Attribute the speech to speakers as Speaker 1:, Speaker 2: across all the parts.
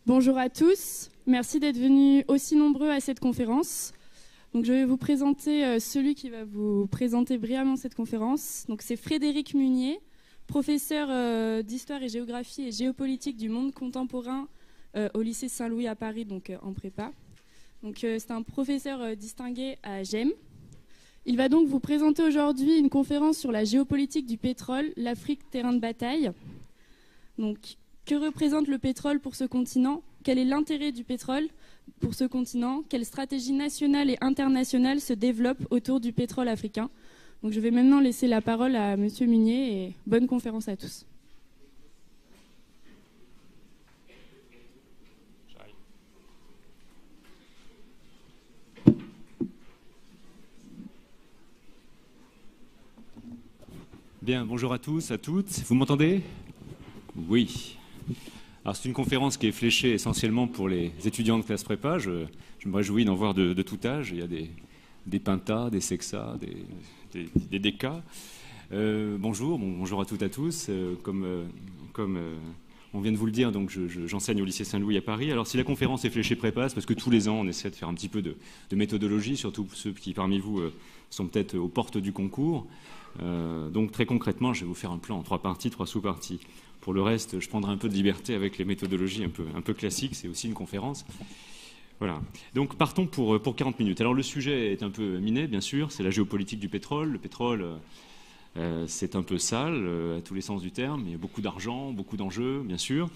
Speaker 1: Bonjour à tous, merci d'être venus aussi nombreux à cette conférence. Donc, je vais vous présenter celui qui va vous présenter brillamment cette conférence. Donc, c'est Frédéric Munier, professeur d'histoire et géographie et géopolitique du monde contemporain au lycée Saint-Louis à Paris, donc en prépa. Donc, c'est un professeur distingué à GEM. Il va donc vous présenter aujourd'hui une conférence sur la géopolitique du pétrole, l'Afrique, terrain de bataille. Donc, que représente le pétrole pour ce continent? Quel est l'intérêt du pétrole pour ce continent? Quelle stratégie nationale et internationale se développe autour du pétrole africain? Donc, je vais maintenant laisser la parole à M. Munier et bonne conférence à tous.
Speaker 2: Bien, bonjour à tous, à toutes. Vous m'entendez? Oui. Alors c'est une conférence qui est fléchée essentiellement pour les étudiants de classe prépa. Je me réjouis d'en voir de tout âge. Il y a des Pentas, des Sexa, des Déca. Bonjour à toutes et à tous. Comme on vient de vous le dire, donc j'enseigne au lycée Saint-Louis à Paris. Alors si la conférence est fléchée prépa, c'est parce que tous les ans on essaie de faire un petit peu de méthodologie, surtout ceux qui parmi vous sont peut-être aux portes du concours. Donc très concrètement, je vais vous faire un plan en 3 parties, 3 sous-parties. Pour le reste, je prendrai un peu de liberté avec les méthodologies un peu classiques, c'est aussi une conférence. Voilà. Donc partons pour 40 minutes. Alors le sujet est un peu miné, bien sûr, c'est la géopolitique du pétrole. Le pétrole, c'est un peu sale, à tous les sens du terme, il y a beaucoup d'argent, beaucoup d'enjeux, bien sûr.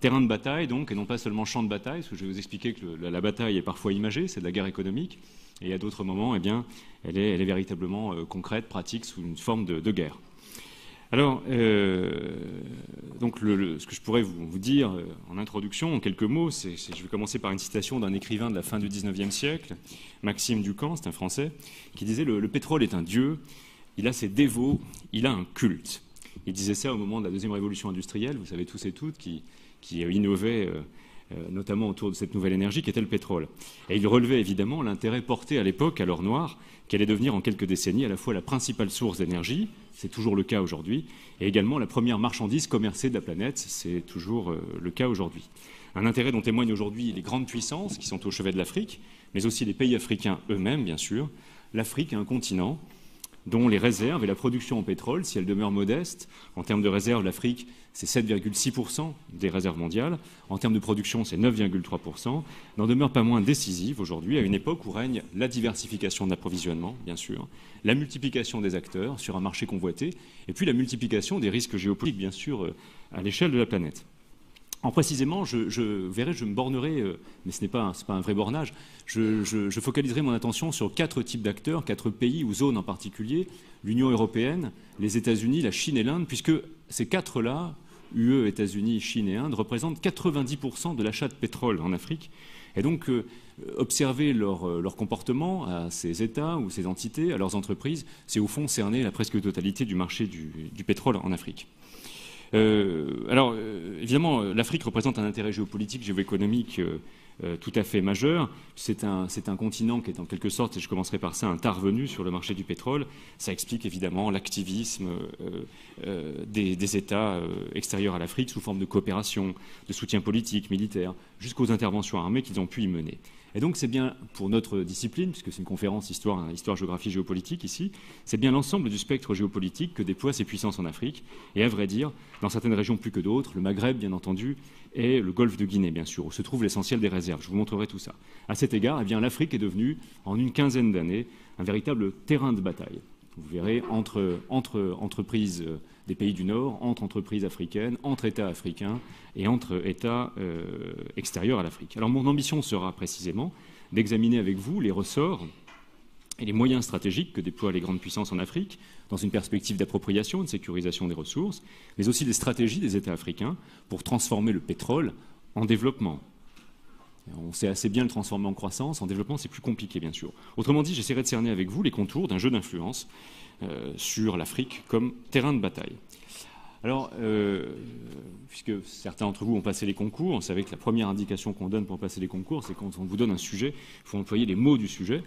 Speaker 2: Terrain de bataille, donc, et non pas seulement champ de bataille, parce que je vais vous expliquer que la bataille est parfois imagée, c'est de la guerre économique, et à d'autres moments, eh bien, elle est véritablement concrète, pratique, sous une forme de guerre. Alors, donc ce que je pourrais vous dire en introduction, en quelques mots, je vais commencer par une citation d'un écrivain de la fin du XIXe siècle, Maxime Ducamp, c'est un Français, qui disait « Le pétrole est un dieu, il a ses dévots, il a un culte ». Il disait ça au moment de la deuxième révolution industrielle, vous savez tous et toutes, qui innovait notamment autour de cette nouvelle énergie qui était le pétrole. Et il relevait évidemment l'intérêt porté à l'époque, à l'heure noire, qu'elle allait devenir en quelques décennies à la fois la principale source d'énergie, c'est toujours le cas aujourd'hui, et également la première marchandise commercée de la planète, c'est toujours le cas aujourd'hui. Un intérêt dont témoignent aujourd'hui les grandes puissances qui sont au chevet de l'Afrique, mais aussi les pays africains eux-mêmes, bien sûr. L'Afrique est un continent dont les réserves et la production en pétrole, si elles demeurent modestes, en termes de réserves, l'Afrique, c'est 7,6% des réserves mondiales. En termes de production, c'est 9,3%. N'en demeure pas moins décisive aujourd'hui, à une époque où règne la diversification de l'approvisionnement, bien sûr, la multiplication des acteurs sur un marché convoité, et puis la multiplication des risques géopolitiques, bien sûr, à l'échelle de la planète. En précisément, je me bornerai, mais ce n'est pas un vrai bornage, je focaliserai mon attention sur 4 types d'acteurs, 4 pays ou zones en particulier, l'Union européenne, les États-Unis, la Chine et l'Inde, puisque ces 4-là, UE, États-Unis, Chine et Inde, représentent 90% de l'achat de pétrole en Afrique. Et donc, observer leur comportement à ces États ou ces entités, à leurs entreprises, c'est au fond cerner la presque totalité du marché du pétrole en Afrique. Alors, évidemment, l'Afrique représente un intérêt géopolitique, géoéconomique tout à fait majeur. C'est un continent qui est en quelque sorte, et je commencerai par ça, un tard venu sur le marché du pétrole. Ça explique évidemment l'activisme des États extérieurs à l'Afrique sous forme de coopération, de soutien politique, militaire, jusqu'aux interventions armées qu'ils ont pu y mener. Et donc c'est bien pour notre discipline, puisque c'est une conférence histoire, géographie, géopolitique ici, c'est bien l'ensemble du spectre géopolitique que déploient ces puissances en Afrique. Et à vrai dire, dans certaines régions plus que d'autres, le Maghreb bien entendu, et le golfe de Guinée bien sûr, où se trouve l'essentiel des réserves. Je vous montrerai tout ça. À cet égard, eh bien, l'Afrique est devenue, en une quinzaine d'années, un véritable terrain de bataille. Vous verrez, entre entreprises des pays du Nord, entre entreprises africaines, entre États africains et entre États extérieurs à l'Afrique. Alors mon ambition sera précisément d'examiner avec vous les ressorts et les moyens stratégiques que déploient les grandes puissances en Afrique, dans une perspective d'appropriation et de sécurisation des ressources, mais aussi les stratégies des États africains pour transformer le pétrole en développement. On sait assez bien le transformer en croissance, en développement c'est plus compliqué bien sûr. Autrement dit, j'essaierai de cerner avec vous les contours d'un jeu d'influence sur l'Afrique comme terrain de bataille. Alors, puisque certains d'entre vous ont passé les concours, on savait que la première indication qu'on donne pour passer les concours, c'est quand on vous donne un sujet, il faut employer les mots du sujet.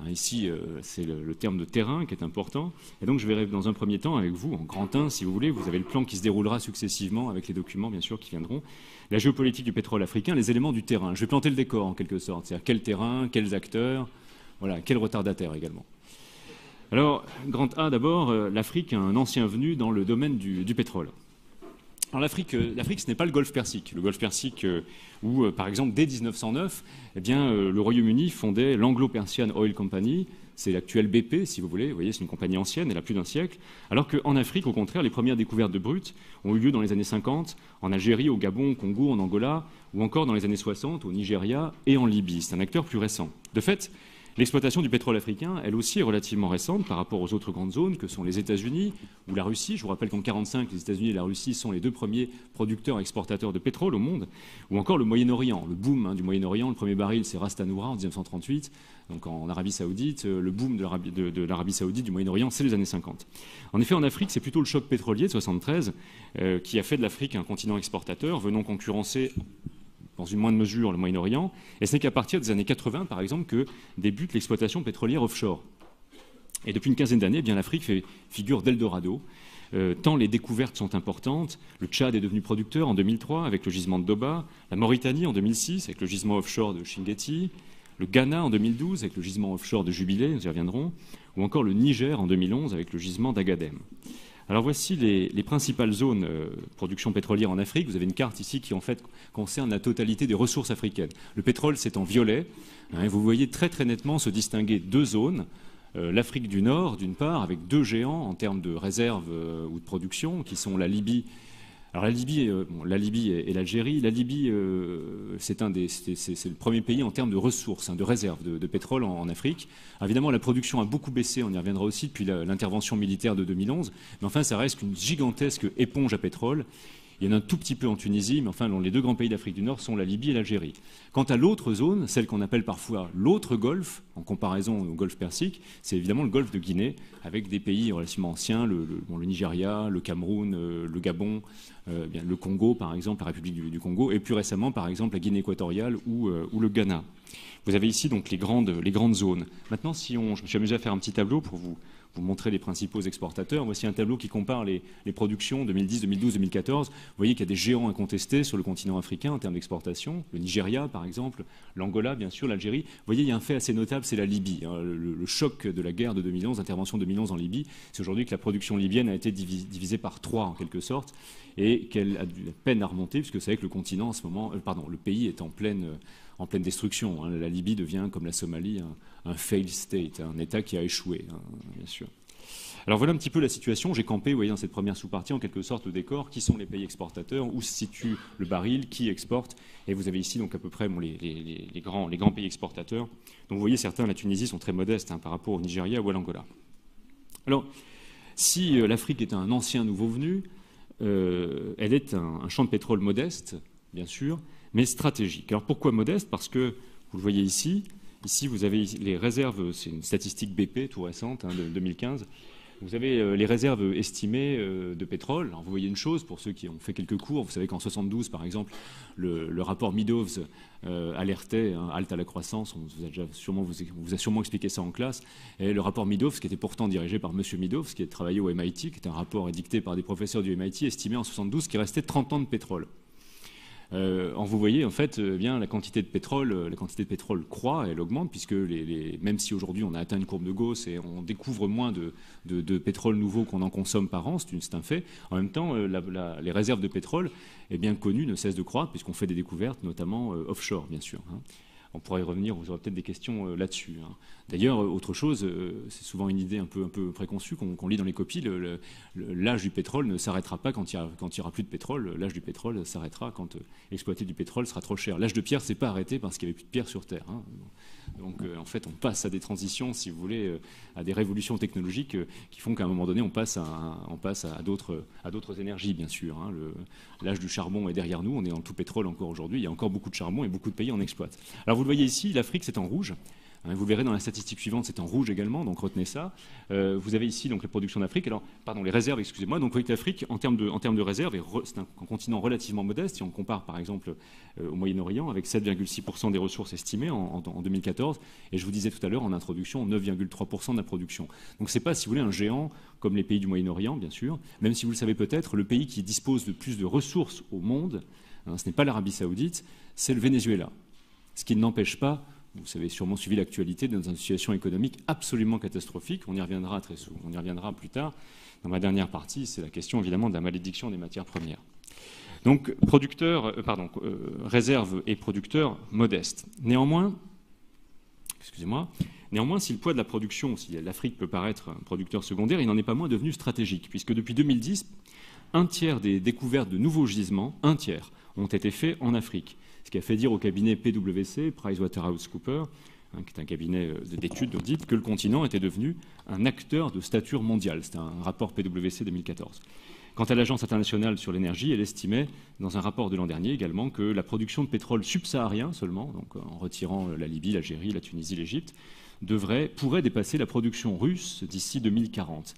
Speaker 2: Ici, c'est le terme de terrain qui est important. Et donc, je verrai dans un premier temps avec vous, en grand 1, si vous voulez, vous avez le plan qui se déroulera successivement avec les documents, bien sûr, qui viendront. La géopolitique du pétrole africain, les éléments du terrain. Je vais planter le décor, en quelque sorte. C'est-à-dire quel terrain, quels acteurs, voilà, quel retardataire également. Alors, grand A d'abord, l'Afrique a un ancien venu dans le domaine du pétrole. Alors l'Afrique, ce n'est pas le Golfe Persique. Le Golfe Persique, où, par exemple, dès 1909, eh bien, le Royaume-Uni fondait l'Anglo-Persian Oil Company, c'est l'actuel BP, si vous voulez. Vous voyez, c'est une compagnie ancienne, elle a plus d'un siècle. Alors qu'en Afrique, au contraire, les premières découvertes de brut ont eu lieu dans les années 50, en Algérie, au Gabon, au Congo, en Angola, ou encore dans les années 60, au Nigeria et en Libye. C'est un acteur plus récent. De fait, l'exploitation du pétrole africain, elle aussi, est relativement récente par rapport aux autres grandes zones que sont les États-Unis ou la Russie. Je vous rappelle qu'en 1945, les États-Unis et la Russie sont les deux premiers producteurs et exportateurs de pétrole au monde. Ou encore le Moyen-Orient, le boom du Moyen-Orient. Le premier baril, c'est Ras Tanura en 1938, donc en Arabie Saoudite. Le boom de l'Arabie Saoudite, du Moyen-Orient, c'est les années 50. En effet, en Afrique, c'est plutôt le choc pétrolier de 1973 qui a fait de l'Afrique un continent exportateur, venant concurrencer dans une moindre mesure le Moyen-Orient, et ce n'est qu'à partir des années 80, par exemple, que débute l'exploitation pétrolière offshore. Et depuis une quinzaine d'années, eh bien, l'Afrique fait figure d'Eldorado, tant les découvertes sont importantes. Le Tchad est devenu producteur en 2003 avec le gisement de Doba, la Mauritanie en 2006 avec le gisement offshore de Chinguetti, le Ghana en 2012 avec le gisement offshore de Jubilé, nous y reviendrons, ou encore le Niger en 2011 avec le gisement d'Agadem. Alors voici les principales zones production pétrolière en Afrique. Vous avez une carte ici qui en fait concerne la totalité des ressources africaines. Le pétrole c'est en violet. Vous voyez très très nettement se distinguer deux zones. L'Afrique du Nord d'une part avec deux géants en termes de réserves ou de production qui sont la Libye. Alors la Libye et l'Algérie. La Libye, c'est le premier pays en termes de ressources, de réserves de pétrole en Afrique. Alors, évidemment, la production a beaucoup baissé, on y reviendra aussi depuis l'intervention militaire de 2011. Mais enfin, ça reste une gigantesque éponge à pétrole. Il y en a un tout petit peu en Tunisie, mais enfin, les deux grands pays d'Afrique du Nord sont la Libye et l'Algérie. Quant à l'autre zone, celle qu'on appelle parfois l'autre golfe, en comparaison au golfe Persique, c'est évidemment le golfe de Guinée, avec des pays relativement anciens, le Nigeria, le Cameroun, le Gabon, le Congo, par exemple, la République du Congo, et plus récemment, par exemple, la Guinée équatoriale ou le Ghana. Vous avez ici donc les grandes zones. Maintenant, je me suis amusé à faire un petit tableau pour vous montrer les principaux exportateurs. Voici un tableau qui compare les productions 2010, 2012, 2014. Vous voyez qu'il y a des géants incontestés sur le continent africain en termes d'exportation. Le Nigeria, par exemple, l'Angola, bien sûr, l'Algérie. Vous voyez, il y a un fait assez notable, c'est la Libye. Le choc de la guerre de 2011, l'intervention de 2011 en Libye, c'est aujourd'hui que la production libyenne a été divisée par 3, en quelque sorte, et qu'elle a de la peine à remonter, puisque vous savez que le continent, en ce moment, le pays est en pleine destruction. La Libye devient, comme la Somalie, un failed state, un État qui a échoué, bien sûr. Alors voilà un petit peu la situation. J'ai campé, vous voyez, dans cette première sous-partie, en quelque sorte, le décor. Qui sont les pays exportateurs? Où se situe le baril? Qui exporte? Et vous avez ici, donc, à peu près les grands pays exportateurs. Donc vous voyez, certains, la Tunisie, sont très modestes par rapport au Nigeria ou à l'Angola. Alors, si l'Afrique est un ancien nouveau venu, elle est un champ de pétrole modeste, bien sûr, mais stratégique. Alors pourquoi modeste? Parce que, vous le voyez ici, vous avez les réserves, c'est une statistique BP tout récente, de 2015. Vous avez les réserves estimées de pétrole. Alors vous voyez une chose, pour ceux qui ont fait quelques cours, vous savez qu'en 72, par exemple, le rapport Meadows alertait, halte à la croissance, on vous a sûrement expliqué ça en classe, et le rapport Meadows, qui était pourtant dirigé par M. Meadows, qui a travaillé au MIT, qui est un rapport édicté par des professeurs du MIT, estimé en 72 qu'il restait 30 ans de pétrole. Vous voyez, en fait, bien, la quantité de pétrole croît, elle augmente, puisque même si aujourd'hui on a atteint une courbe de Gauss et on découvre moins de pétrole nouveau qu'on en consomme par an, c'est un fait. En même temps, les réserves de pétrole, bien connues, ne cessent de croître, puisqu'on fait des découvertes, notamment offshore, bien sûr. On pourra y revenir, vous aurez peut-être des questions là-dessus. D'ailleurs, autre chose, c'est souvent une idée un peu préconçue qu'on lit dans les copies, l'âge du pétrole ne s'arrêtera pas quand il n'y aura plus de pétrole. L'âge du pétrole s'arrêtera quand exploiter du pétrole sera trop cher. L'âge de pierre, c'est pas arrêté parce qu'il n'y avait plus de pierre sur Terre. Donc, en fait, on passe à des transitions, si vous voulez, à des révolutions technologiques qui font qu'à un moment donné, on passe à d'autres énergies, bien sûr. L'âge du charbon est derrière nous, on est dans le tout pétrole encore aujourd'hui, il y a encore beaucoup de charbon et beaucoup de pays en exploitent. Alors, vous le voyez ici, l'Afrique, c'est en rouge. Vous verrez dans la statistique suivante, c'est en rouge également, donc retenez ça. Vous avez ici donc les productions d'Afrique, les réserves, excusez-moi. Donc vous voyez que l'Afrique, en termes de réserves, c'est un continent relativement modeste, si on compare par exemple au Moyen-Orient, avec 7,6% des ressources estimées en 2014, et je vous disais tout à l'heure en introduction, 9,3% de la production. Donc c'est pas, si vous voulez, un géant comme les pays du Moyen-Orient, bien sûr, même si vous le savez peut-être, le pays qui dispose de plus de ressources au monde, ce n'est pas l'Arabie Saoudite, c'est le Venezuela. Ce qui n'empêche pas, vous avez sûrement suivi l'actualité, dans une situation économique absolument catastrophique. On y reviendra plus tard. Dans ma dernière partie, c'est la question évidemment de la malédiction des matières premières. Donc, réserve et producteurs modestes. Néanmoins, si le poids de la production, si l'Afrique peut paraître un producteur secondaire, il n'en est pas moins devenu stratégique, puisque depuis 2010, un tiers des découvertes de nouveaux gisements, ont été faits en Afrique. Ce qui a fait dire au cabinet PwC, PricewaterhouseCoopers, qui est un cabinet d'études, d'audit, que le continent était devenu un acteur de stature mondiale. C'était un rapport PwC 2014. Quant à l'Agence internationale sur l'énergie, elle estimait, dans un rapport de l'an dernier également, que la production de pétrole subsaharien seulement, donc en retirant la Libye, l'Algérie, la Tunisie, l'Égypte, pourrait dépasser la production russe d'ici 2040.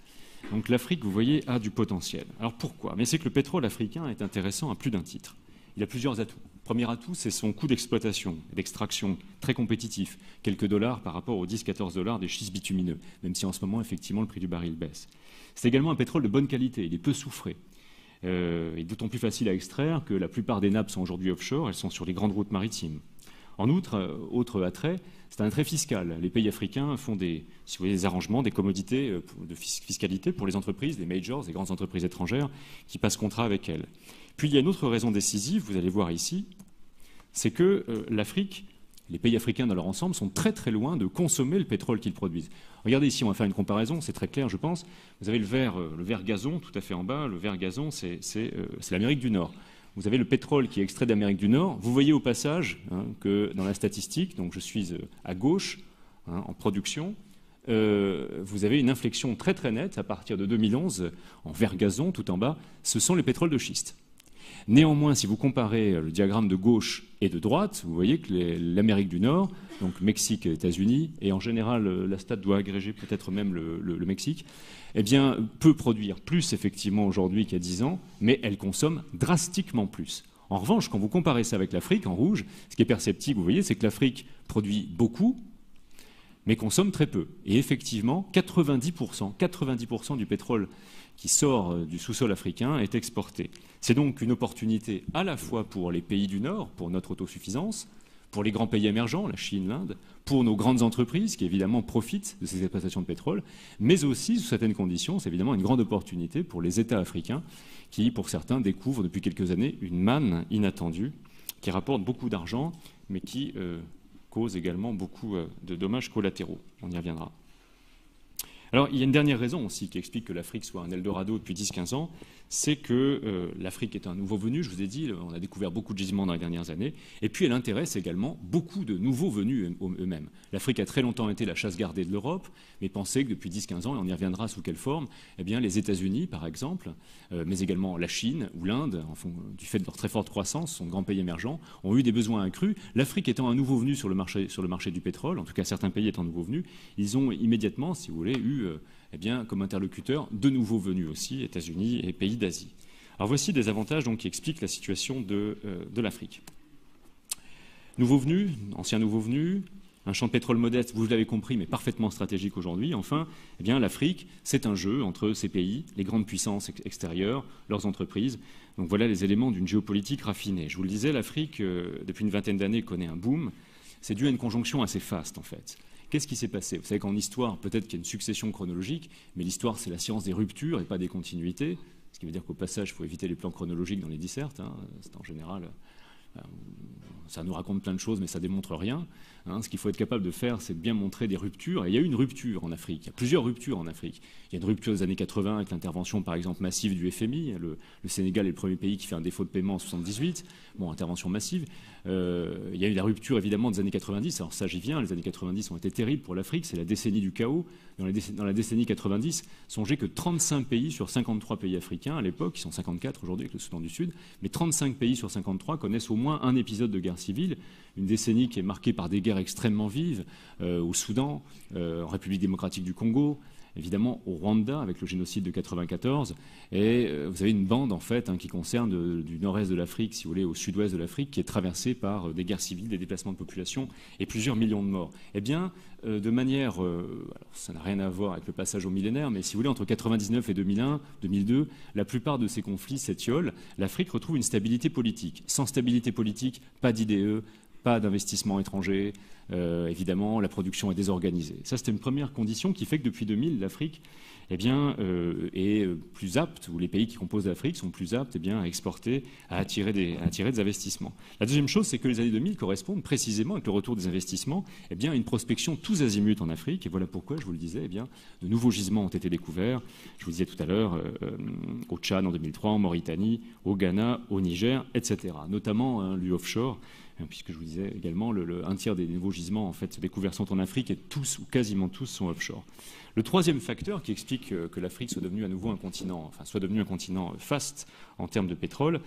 Speaker 2: Donc l'Afrique, vous voyez, a du potentiel. Alors pourquoi? Mais c'est que le pétrole africain est intéressant à plus d'un titre. Il a plusieurs atouts. Le premier atout, c'est son coût d'exploitation, d'extraction, très compétitif. Quelques dollars par rapport aux 10-14 dollars des schistes bitumineux, même si en ce moment, effectivement, le prix du baril baisse. C'est également un pétrole de bonne qualité, il est peu soufré. Il est d'autant plus facile à extraire que la plupart des nappes sont aujourd'hui offshore, elles sont sur les grandes routes maritimes. En outre, autre attrait, c'est un attrait fiscal. Les pays africains font des arrangements, des commodités de fiscalité pour les entreprises, les majors, les grandes entreprises étrangères qui passent contrat avec elles. Puis il y a une autre raison décisive, vous allez voir ici, c'est que l'Afrique, les pays africains dans leur ensemble, sont très très loin de consommer le pétrole qu'ils produisent. Regardez ici, on va faire une comparaison, c'est très clair je pense. Vous avez le vert gazon tout à fait en bas, le vert gazon c'est l'Amérique du Nord. Vous avez le pétrole qui est extrait d'Amérique du Nord. Vous voyez au passage que dans la statistique, donc je suis à gauche en production, vous avez une inflexion très très nette à partir de 2011 en vert gazon tout en bas. Ce sont les pétroles de schiste. Néanmoins, si vous comparez le diagramme de gauche et de droite, vous voyez que l'Amérique du Nord, donc Mexique et États-Unis, et en général la STAT doit agréger peut-être même le Mexique, eh bien, peut produire plus effectivement aujourd'hui qu'il y a 10 ans, mais elle consomme drastiquement plus. En revanche, quand vous comparez ça avec l'Afrique, en rouge, ce qui est perceptible, vous voyez, c'est que l'Afrique produit beaucoup, mais consomme très peu. Et effectivement, 90% du pétrole qui sort du sous-sol africain est exporté. C'est donc une opportunité à la fois pour les pays du Nord, pour notre autosuffisance, pour les grands pays émergents, la Chine, l'Inde, pour nos grandes entreprises qui évidemment profitent de ces exploitations de pétrole, mais aussi, sous certaines conditions, c'est évidemment une grande opportunité pour les États africains qui, pour certains, découvrent depuis quelques années une manne inattendue qui rapporte beaucoup d'argent, mais qui cause également beaucoup de dommages collatéraux. On y reviendra. Alors, il y a une dernière raison aussi qui explique que l'Afrique soit un Eldorado depuis 10-15 ans, c'est que l'Afrique est un nouveau venu, je vous ai dit, on a découvert beaucoup de gisements dans les dernières années, et puis elle intéresse également beaucoup de nouveaux venus eux-mêmes. L'Afrique a très longtemps été la chasse gardée de l'Europe, mais pensez que depuis 10-15 ans, et on y reviendra sous quelle forme, eh bien les États-Unis, par exemple, mais également la Chine ou l'Inde, du fait de leur très forte croissance, sont de grands pays émergents, ont eu des besoins accrus. L'Afrique étant un nouveau venu sur le marché du pétrole, en tout cas certains pays étant nouveaux venus, ils ont immédiatement, si vous voulez, eu eh bien, comme interlocuteurs de nouveaux venus aussi, États-Unis et pays d'Asie. Alors voici des avantages donc, qui expliquent la situation de l'Afrique. Nouveaux venus, anciens nouveaux venus, un champ de pétrole modeste, vous l'avez compris, mais parfaitement stratégique aujourd'hui. Enfin, eh bien, l'Afrique, c'est un jeu entre ces pays, les grandes puissances extérieures, leurs entreprises. Donc voilà les éléments d'une géopolitique raffinée. Je vous le disais, l'Afrique, depuis une vingtaine d'années, connaît un boom. C'est dû à une conjonction assez faste, en fait. Qu'est-ce qui s'est passé? Vous savez qu'en histoire, peut-être qu'il y a une succession chronologique, mais l'histoire, c'est la science des ruptures et pas des continuités. Ce qui veut dire qu'au passage, il faut éviter les plans chronologiques dans les dissertes. C'est en général... ça nous raconte plein de choses, mais ça démontre rien. Ce qu'il faut être capable de faire, c'est de bien montrer des ruptures. Et il y a eu une rupture en Afrique. Il y a plusieurs ruptures en Afrique. Il y a une rupture des années 80 avec l'intervention, par exemple, massive du FMI. Le Sénégal est le premier pays qui fait un défaut de paiement en 78. Bon, intervention massive. Il y a eu la rupture, évidemment, des années 90. Alors ça, j'y viens. Les années 90 ont été terribles pour l'Afrique. C'est la décennie du chaos. Dans la décennie 90, songez que 35 pays sur 53 pays africains, à l'époque, qui sont 54 aujourd'hui avec le Soudan du Sud, mais 35 pays sur 53 connaissent au moins moins un épisode de guerre civile, une décennie qui est marquée par des guerres extrêmement vives au Soudan, en République démocratique du Congo, évidemment au Rwanda avec le génocide de 94, et vous avez une bande en fait qui concerne du nord-est de l'Afrique, si vous voulez, au sud-ouest de l'Afrique, qui est traversée par des guerres civiles, des déplacements de population et plusieurs millions de morts. Eh bien, de manière, alors ça n'a rien à voir avec le passage au millénaire, mais si vous voulez, entre 99 et 2001, 2002, la plupart de ces conflits s'étiolent. L'Afrique retrouve une stabilité politique. Sans stabilité politique, pas d'IDE, pas d'investissement étranger, évidemment, la production est désorganisée. Ça, c'était une première condition qui fait que depuis 2000, l'Afrique est plus apte, ou les pays qui composent l'Afrique sont plus aptes à exporter, à attirer des investissements. La deuxième chose, c'est que les années 2000 correspondent précisément, avec le retour des investissements, à une prospection tous azimuts en Afrique. Et voilà pourquoi, je vous le disais, de nouveaux gisements ont été découverts. Je vous le disais tout à l'heure, au Tchad en 2003, en Mauritanie, au Ghana, au Niger, etc. Notamment l'offshore, puisque je vous disais également, un tiers des nouveaux gisements en fait, découverts sont en Afrique et tous, ou quasiment tous, sont offshore. Le troisième facteur qui explique que l'Afrique soit devenu à nouveau un continent faste en termes de pétrole,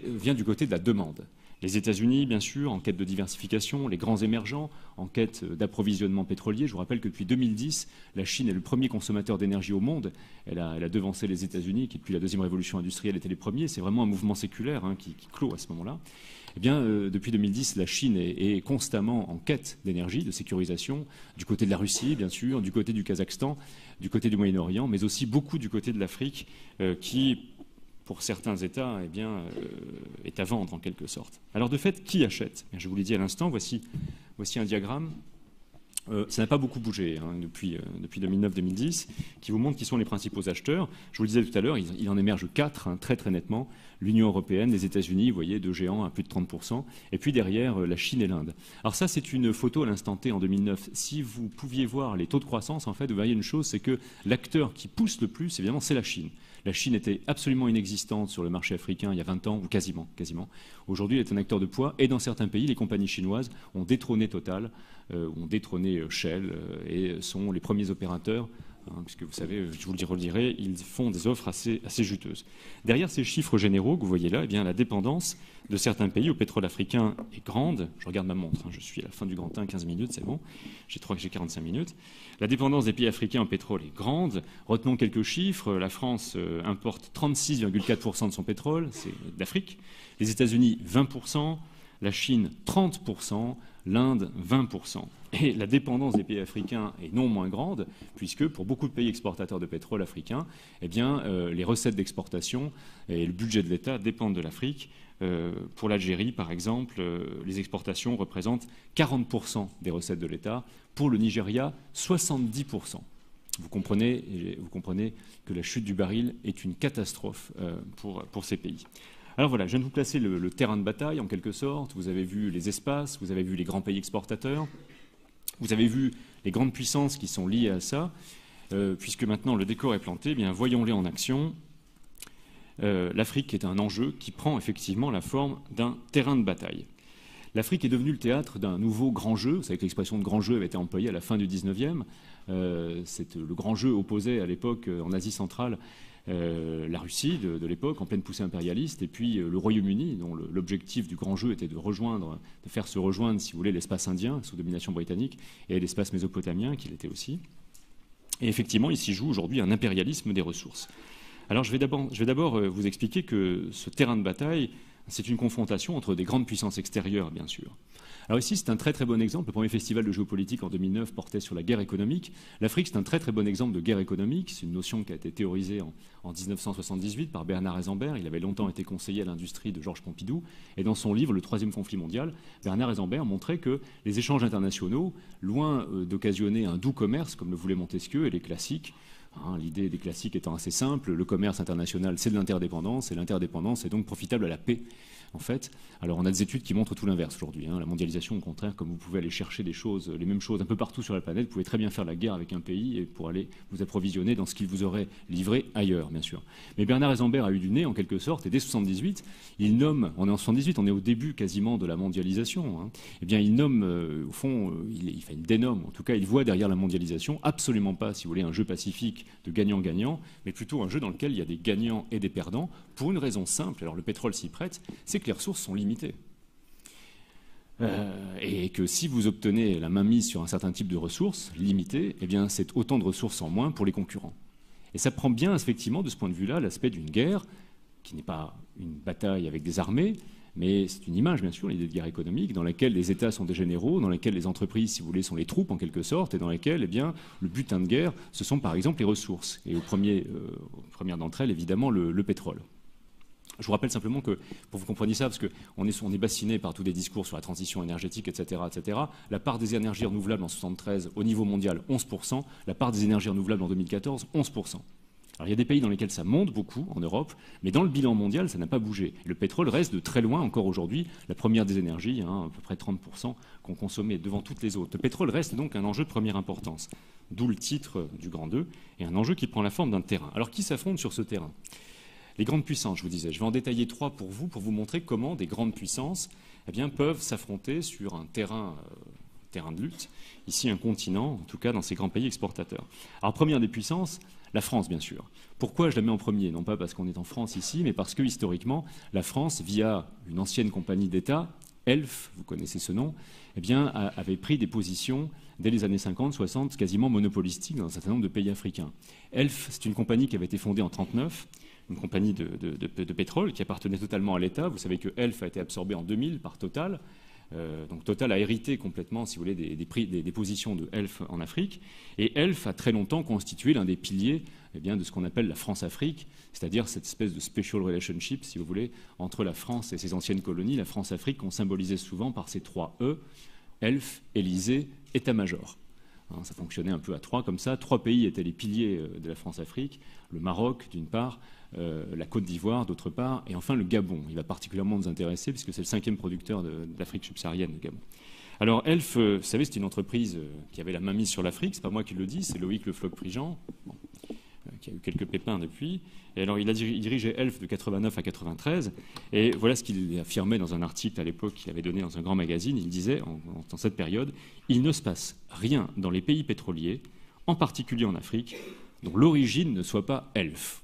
Speaker 2: vient du côté de la demande. Les États-Unis, bien sûr, en quête de diversification, les grands émergents, en quête d'approvisionnement pétrolier. Je vous rappelle que depuis 2010, la Chine est le premier consommateur d'énergie au monde. Elle a devancé les États-Unis, qui depuis la deuxième révolution industrielle étaient les premiers. C'est vraiment un mouvement séculaire qui clôt à ce moment-là. Depuis 2010, la Chine est constamment en quête d'énergie, de sécurisation, du côté de la Russie, bien sûr, du côté du Kazakhstan, du côté du Moyen-Orient, mais aussi beaucoup du côté de l'Afrique, qui, pour certains États, est à vendre en quelque sorte. Alors de fait, qui achète ? Je vous l'ai dit à l'instant, voici un diagramme. Ça n'a pas beaucoup bougé depuis 2009-2010, qui vous montre qui sont les principaux acheteurs. Je vous le disais tout à l'heure, il en émerge 4 très très nettement. L'Union européenne, les États-Unis, vous voyez, 2 géants à plus de 30%, et puis derrière la Chine et l'Inde. Alors ça, c'est une photo à l'instant T en 2009. Si vous pouviez voir les taux de croissance, en fait, vous voyez une chose, c'est que l'acteur qui pousse le plus, évidemment, c'est la Chine. La Chine était absolument inexistante sur le marché africain il y a 20 ans, ou quasiment. Aujourd'hui, elle est un acteur de poids, et dans certains pays, les compagnies chinoises ont détrôné Total, ont détrôné Shell, et sont les premiers opérateurs, puisque vous savez, je vous le redirai, ils font des offres assez juteuses. Derrière ces chiffres généraux que vous voyez là, la dépendance de certains pays au pétrole africain est grande. Je regarde ma montre, je suis à la fin du grand 1, 15 minutes, c'est bon. J'ai 45 minutes. La dépendance des pays africains au pétrole est grande. Retenons quelques chiffres. La France importe 36,4% de son pétrole, c'est d'Afrique. Les États-Unis, 20%. La Chine, 30%. L'Inde, 20%. Et la dépendance des pays africains est non moins grande, puisque pour beaucoup de pays exportateurs de pétrole africains, les recettes d'exportation et le budget de l'État dépendent de l'Afrique. Pour l'Algérie, par exemple, les exportations représentent 40% des recettes de l'État. Pour le Nigeria, 70%. Vous comprenez que la chute du baril est une catastrophe pour ces pays. Alors voilà, je viens de vous placer le terrain de bataille en quelque sorte. Vous avez vu les espaces, vous avez vu les grands pays exportateurs, vous avez vu les grandes puissances qui sont liées à ça. Puisque maintenant le décor est planté, voyons-les en action. L'Afrique est un enjeu qui prend effectivement la forme d'un terrain de bataille. L'Afrique est devenue le théâtre d'un nouveau grand jeu. Vous savez que l'expression de grand jeu avait été employée à la fin du 19e. Le grand jeu opposait à l'époque en Asie centrale la Russie de l'époque, en pleine poussée impérialiste, et puis le Royaume-Uni, dont l'objectif du grand jeu était de faire se rejoindre, si vous voulez, l'espace indien sous domination britannique et l'espace mésopotamien, qu'il était aussi. Et effectivement, il s'y joue aujourd'hui un impérialisme des ressources. Alors je vais d'abord vous expliquer que ce terrain de bataille, c'est une confrontation entre des grandes puissances extérieures, bien sûr. Alors ici, c'est un très très bon exemple. Le premier festival de géopolitique en 2009 portait sur la guerre économique. L'Afrique, c'est un très très bon exemple de guerre économique. C'est une notion qui a été théorisée en 1978 par Bernard Eisenberg. Il avait longtemps été conseiller à l'industrie de Georges Pompidou. Et dans son livre, Le Troisième conflit mondial, Bernard Eisenberg montrait que les échanges internationaux, loin d'occasionner un doux commerce, comme le voulait Montesquieu et les classiques, l'idée des classiques étant assez simple, le commerce international, c'est de l'interdépendance, et l'interdépendance est donc profitable à la paix, en fait. Alors on a des études qui montrent tout l'inverse aujourd'hui. La mondialisation, au contraire, comme vous pouvez aller chercher les mêmes choses un peu partout sur la planète, vous pouvez très bien faire la guerre avec un pays et pour aller vous approvisionner dans ce qu'il vous aurait livré ailleurs, bien sûr. Mais Bernard Eisenberg a eu du nez, en quelque sorte, et dès 78, il nomme, on est en 78, on est au début quasiment de la mondialisation, il nomme, au fond, il dénomme, en tout cas, il voit derrière la mondialisation absolument pas, si vous voulez, un jeu pacifique de gagnant-gagnant, mais plutôt un jeu dans lequel il y a des gagnants et des perdants, pour une raison simple, alors le pétrole s'y prête, c'est que les ressources sont limitées. Et que si vous obtenez la mainmise sur un certain type de ressources limitées, eh bien c'est autant de ressources en moins pour les concurrents. Et ça prend bien effectivement de ce point de vue-là l'aspect d'une guerre qui n'est pas une bataille avec des armées, mais c'est une image, bien sûr, l'idée de guerre économique, dans laquelle les États sont des généraux, dans laquelle les entreprises, si vous voulez, sont les troupes, en quelque sorte, et dans laquelle, eh bien, le butin de guerre, ce sont, par exemple, les ressources. Et première d'entre elles, évidemment, le pétrole. Je vous rappelle simplement que, pour que vous compreniez ça, parce qu'on est bassiné par tous des discours sur la transition énergétique, etc., la part des énergies renouvelables en 1973, au niveau mondial, 11%, la part des énergies renouvelables en 2014, 11%. Alors, il y a des pays dans lesquels ça monte beaucoup, en Europe, mais dans le bilan mondial, ça n'a pas bougé. Le pétrole reste de très loin, encore aujourd'hui, la première des énergies, à peu près 30% qu'on consommait devant toutes les autres. Le pétrole reste donc un enjeu de première importance, d'où le titre du Grand 2, et un enjeu qui prend la forme d'un terrain. Alors, qui s'affronte sur ce terrain? Les grandes puissances, je vous disais. Je vais en détailler 3 pour vous montrer comment des grandes puissances peuvent s'affronter sur un terrain de lutte, ici un continent, en tout cas dans ces grands pays exportateurs. Alors, première des puissances, la France, bien sûr. Pourquoi je la mets en premier? Non pas parce qu'on est en France ici, mais parce que, historiquement, la France, via une ancienne compagnie d'État, Elf, vous connaissez ce nom, avait pris des positions, dès les années 50, 60, quasiment monopolistiques dans un certain nombre de pays africains. Elf, c'est une compagnie qui avait été fondée en 1939, une compagnie de pétrole qui appartenait totalement à l'État. Vous savez que Elf a été absorbé en 2000 par Total. Donc Total a hérité complètement, si vous voulez, des positions de Elf en Afrique. Et Elf a très longtemps constitué l'un des piliers de ce qu'on appelle la France-Afrique, c'est-à-dire cette espèce de special relationship, si vous voulez, entre la France et ses anciennes colonies, la France-Afrique, qu'on symbolisait souvent par ces 3 E, Elf, Élysée, État-major. Ça fonctionnait un peu à 3 comme ça. 3 pays étaient les piliers de la France-Afrique, le Maroc d'une part, la Côte d'Ivoire d'autre part, et enfin le Gabon. Il va particulièrement nous intéresser puisque c'est le 5e producteur d'Afrique subsaharienne, le Gabon. Alors Elf, vous savez, c'est une entreprise qui avait la main mise sur l'Afrique, c'est pas moi qui le dis, c'est Loïc Le Floch-Prigent, qui a eu quelques pépins depuis. Et alors il dirigeait Elf de 89 à 93, et voilà ce qu'il affirmait dans un article à l'époque qu'il avait donné dans un grand magazine. Il disait, dans cette période, « Il ne se passe rien dans les pays pétroliers, en particulier en Afrique, dont l'origine ne soit pas Elf. »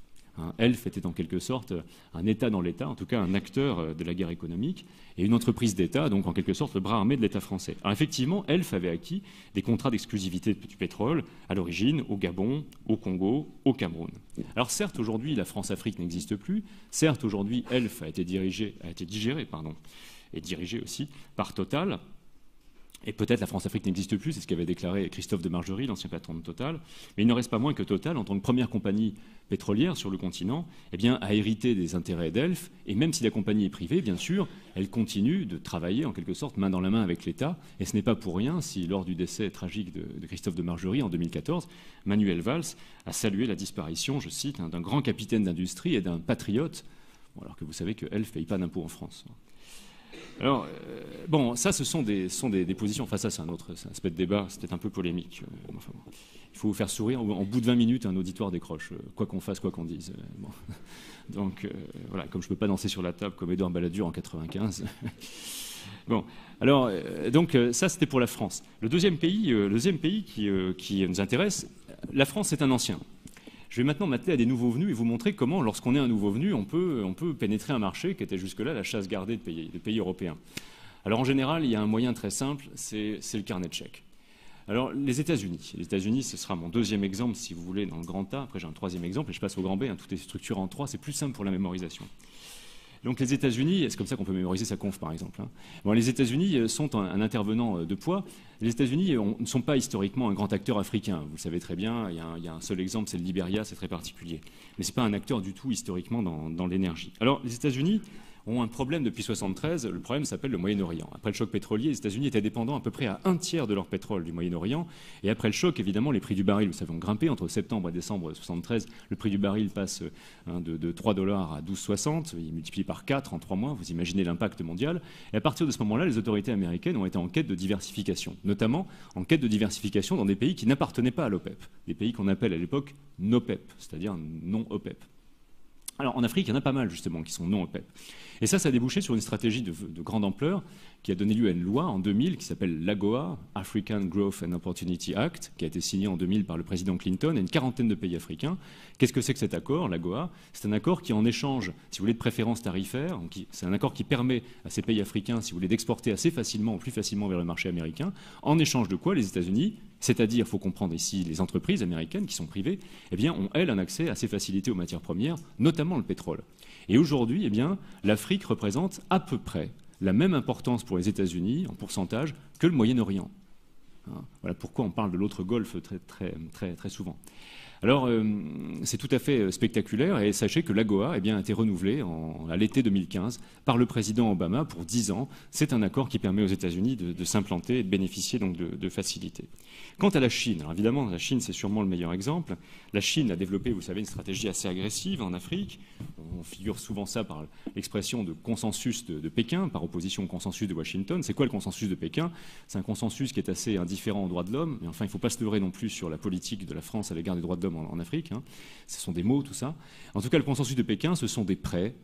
Speaker 2: Elf était en quelque sorte un État dans l'État, en tout cas un acteur de la guerre économique, et une entreprise d'État, donc en quelque sorte le bras armé de l'État français. Alors effectivement, Elf avait acquis des contrats d'exclusivité du pétrole à l'origine, au Gabon, au Congo, au Cameroun. Alors certes, aujourd'hui, la France-Afrique n'existe plus, certes, aujourd'hui, Elf a été digéré et dirigé aussi par Total. Et peut-être la France-Afrique n'existe plus, c'est ce qu'avait déclaré Christophe de Margerie, l'ancien patron de Total. Mais il ne reste pas moins que Total, en tant que première compagnie pétrolière sur le continent, a hérité des intérêts d'Elf. Et même si la compagnie est privée, bien sûr, elle continue de travailler en quelque sorte main dans la main avec l'État. Et ce n'est pas pour rien si, lors du décès tragique de Christophe de Margerie en 2014, Manuel Valls a salué la disparition, je cite, d'un grand capitaine d'industrie et d'un patriote, alors que vous savez que Elf ne paye pas d'impôts en France. Alors, ça, ce sont des positions. Enfin, ça, c'est un aspect de débat. C'est peut-être un peu polémique. Enfin, bon. Il faut vous faire sourire. En bout de 20 minutes, un auditoire décroche, quoi qu'on fasse, quoi qu'on dise. Bon. Donc, voilà, comme je ne peux pas danser sur la table comme Édouard Balladur en 95. Bon, alors, ça, c'était pour la France. Le deuxième pays qui nous intéresse, la France, c'est un ancien. Je vais maintenant m'atteler à des nouveaux venus et vous montrer comment, lorsqu'on est un nouveau venu, on peut pénétrer un marché qui était jusque-là la chasse gardée de pays européens. Alors en général, il y a un moyen très simple, c'est le carnet de chèques. Alors les États-Unis. Les États-Unis, ce sera mon deuxième exemple, si vous voulez, dans le grand A. Après, j'ai un troisième exemple et je passe au grand B. Tout est structuré en 3, c'est plus simple pour la mémorisation. Donc les États-Unis, c'est comme ça qu'on peut mémoriser sa conf, par exemple. Bon, les États-Unis sont un intervenant de poids. Les États-Unis ne sont pas historiquement un grand acteur africain. Vous le savez très bien, il y a un seul exemple, c'est le Libéria, c'est très particulier. Mais ce n'est pas un acteur du tout historiquement dans l'énergie. Alors les États-Unis ont un problème depuis 1973. Le problème s'appelle le Moyen-Orient. Après le choc pétrolier, les États-Unis étaient dépendants à peu près à 1/3 de leur pétrole du Moyen-Orient. Et après le choc, évidemment, les prix du baril, vous savez, ont grimpé. Entre septembre et décembre 1973, le prix du baril passe de $3 à 12,60. Il multiplie par 4 en 3 mois. Vous imaginez l'impact mondial. Et à partir de ce moment-là, les autorités américaines ont été en quête de diversification, notamment en quête de diversification dans des pays qui n'appartenaient pas à l'OPEP, des pays qu'on appelle à l'époque NOPEP, c'est-à-dire non OPEP. Alors en Afrique, il y en a pas mal justement qui sont non OPEP. Et ça a débouché sur une stratégie de grande ampleur qui a donné lieu à une loi en 2000 qui s'appelle l'AGOA, African Growth and Opportunity Act, qui a été signée en 2000 par le président Clinton et une quarantaine de pays africains. Qu'est-ce que c'est que cet accord, l'AGOA? C'est un accord qui en échange, si vous voulez, de préférences tarifaires, c'est un accord qui permet à ces pays africains, si vous voulez, d'exporter assez facilement ou plus facilement vers le marché américain, en échange de quoi les États-Unis, c'est-à-dire, il faut comprendre ici, les entreprises américaines qui sont privées, eh bien, ont, elles, un accès assez facilité aux matières premières, notamment le pétrole. Et aujourd'hui, eh bien, l'Afrique représente à peu près la même importance pour les États-Unis en pourcentage que le Moyen-Orient. Voilà pourquoi on parle de l'autre Golfe très souvent. Alors, c'est tout à fait spectaculaire et sachez que l'AGOA a été renouvelée à l'été 2015 par le président Obama pour 10 ans. C'est un accord qui permet aux États-Unis de s'implanter et de bénéficier donc de facilités. Quant à la Chine, alors évidemment, la Chine, c'est sûrement le meilleur exemple. La Chine a développé, vous savez, une stratégie assez agressive en Afrique. On figure souvent ça par l'expression de consensus de Pékin, par opposition au consensus de Washington. C'est quoi le consensus de Pékin? C'est un consensus qui est assez indifférent aux droits de l'homme. Mais enfin, il ne faut pas se leurrer non plus sur la politique de la France à l'égard des droits de l'homme en Afrique. Ce sont des mots, tout ça. En tout cas, le consensus de Pékin, ce sont des prêts,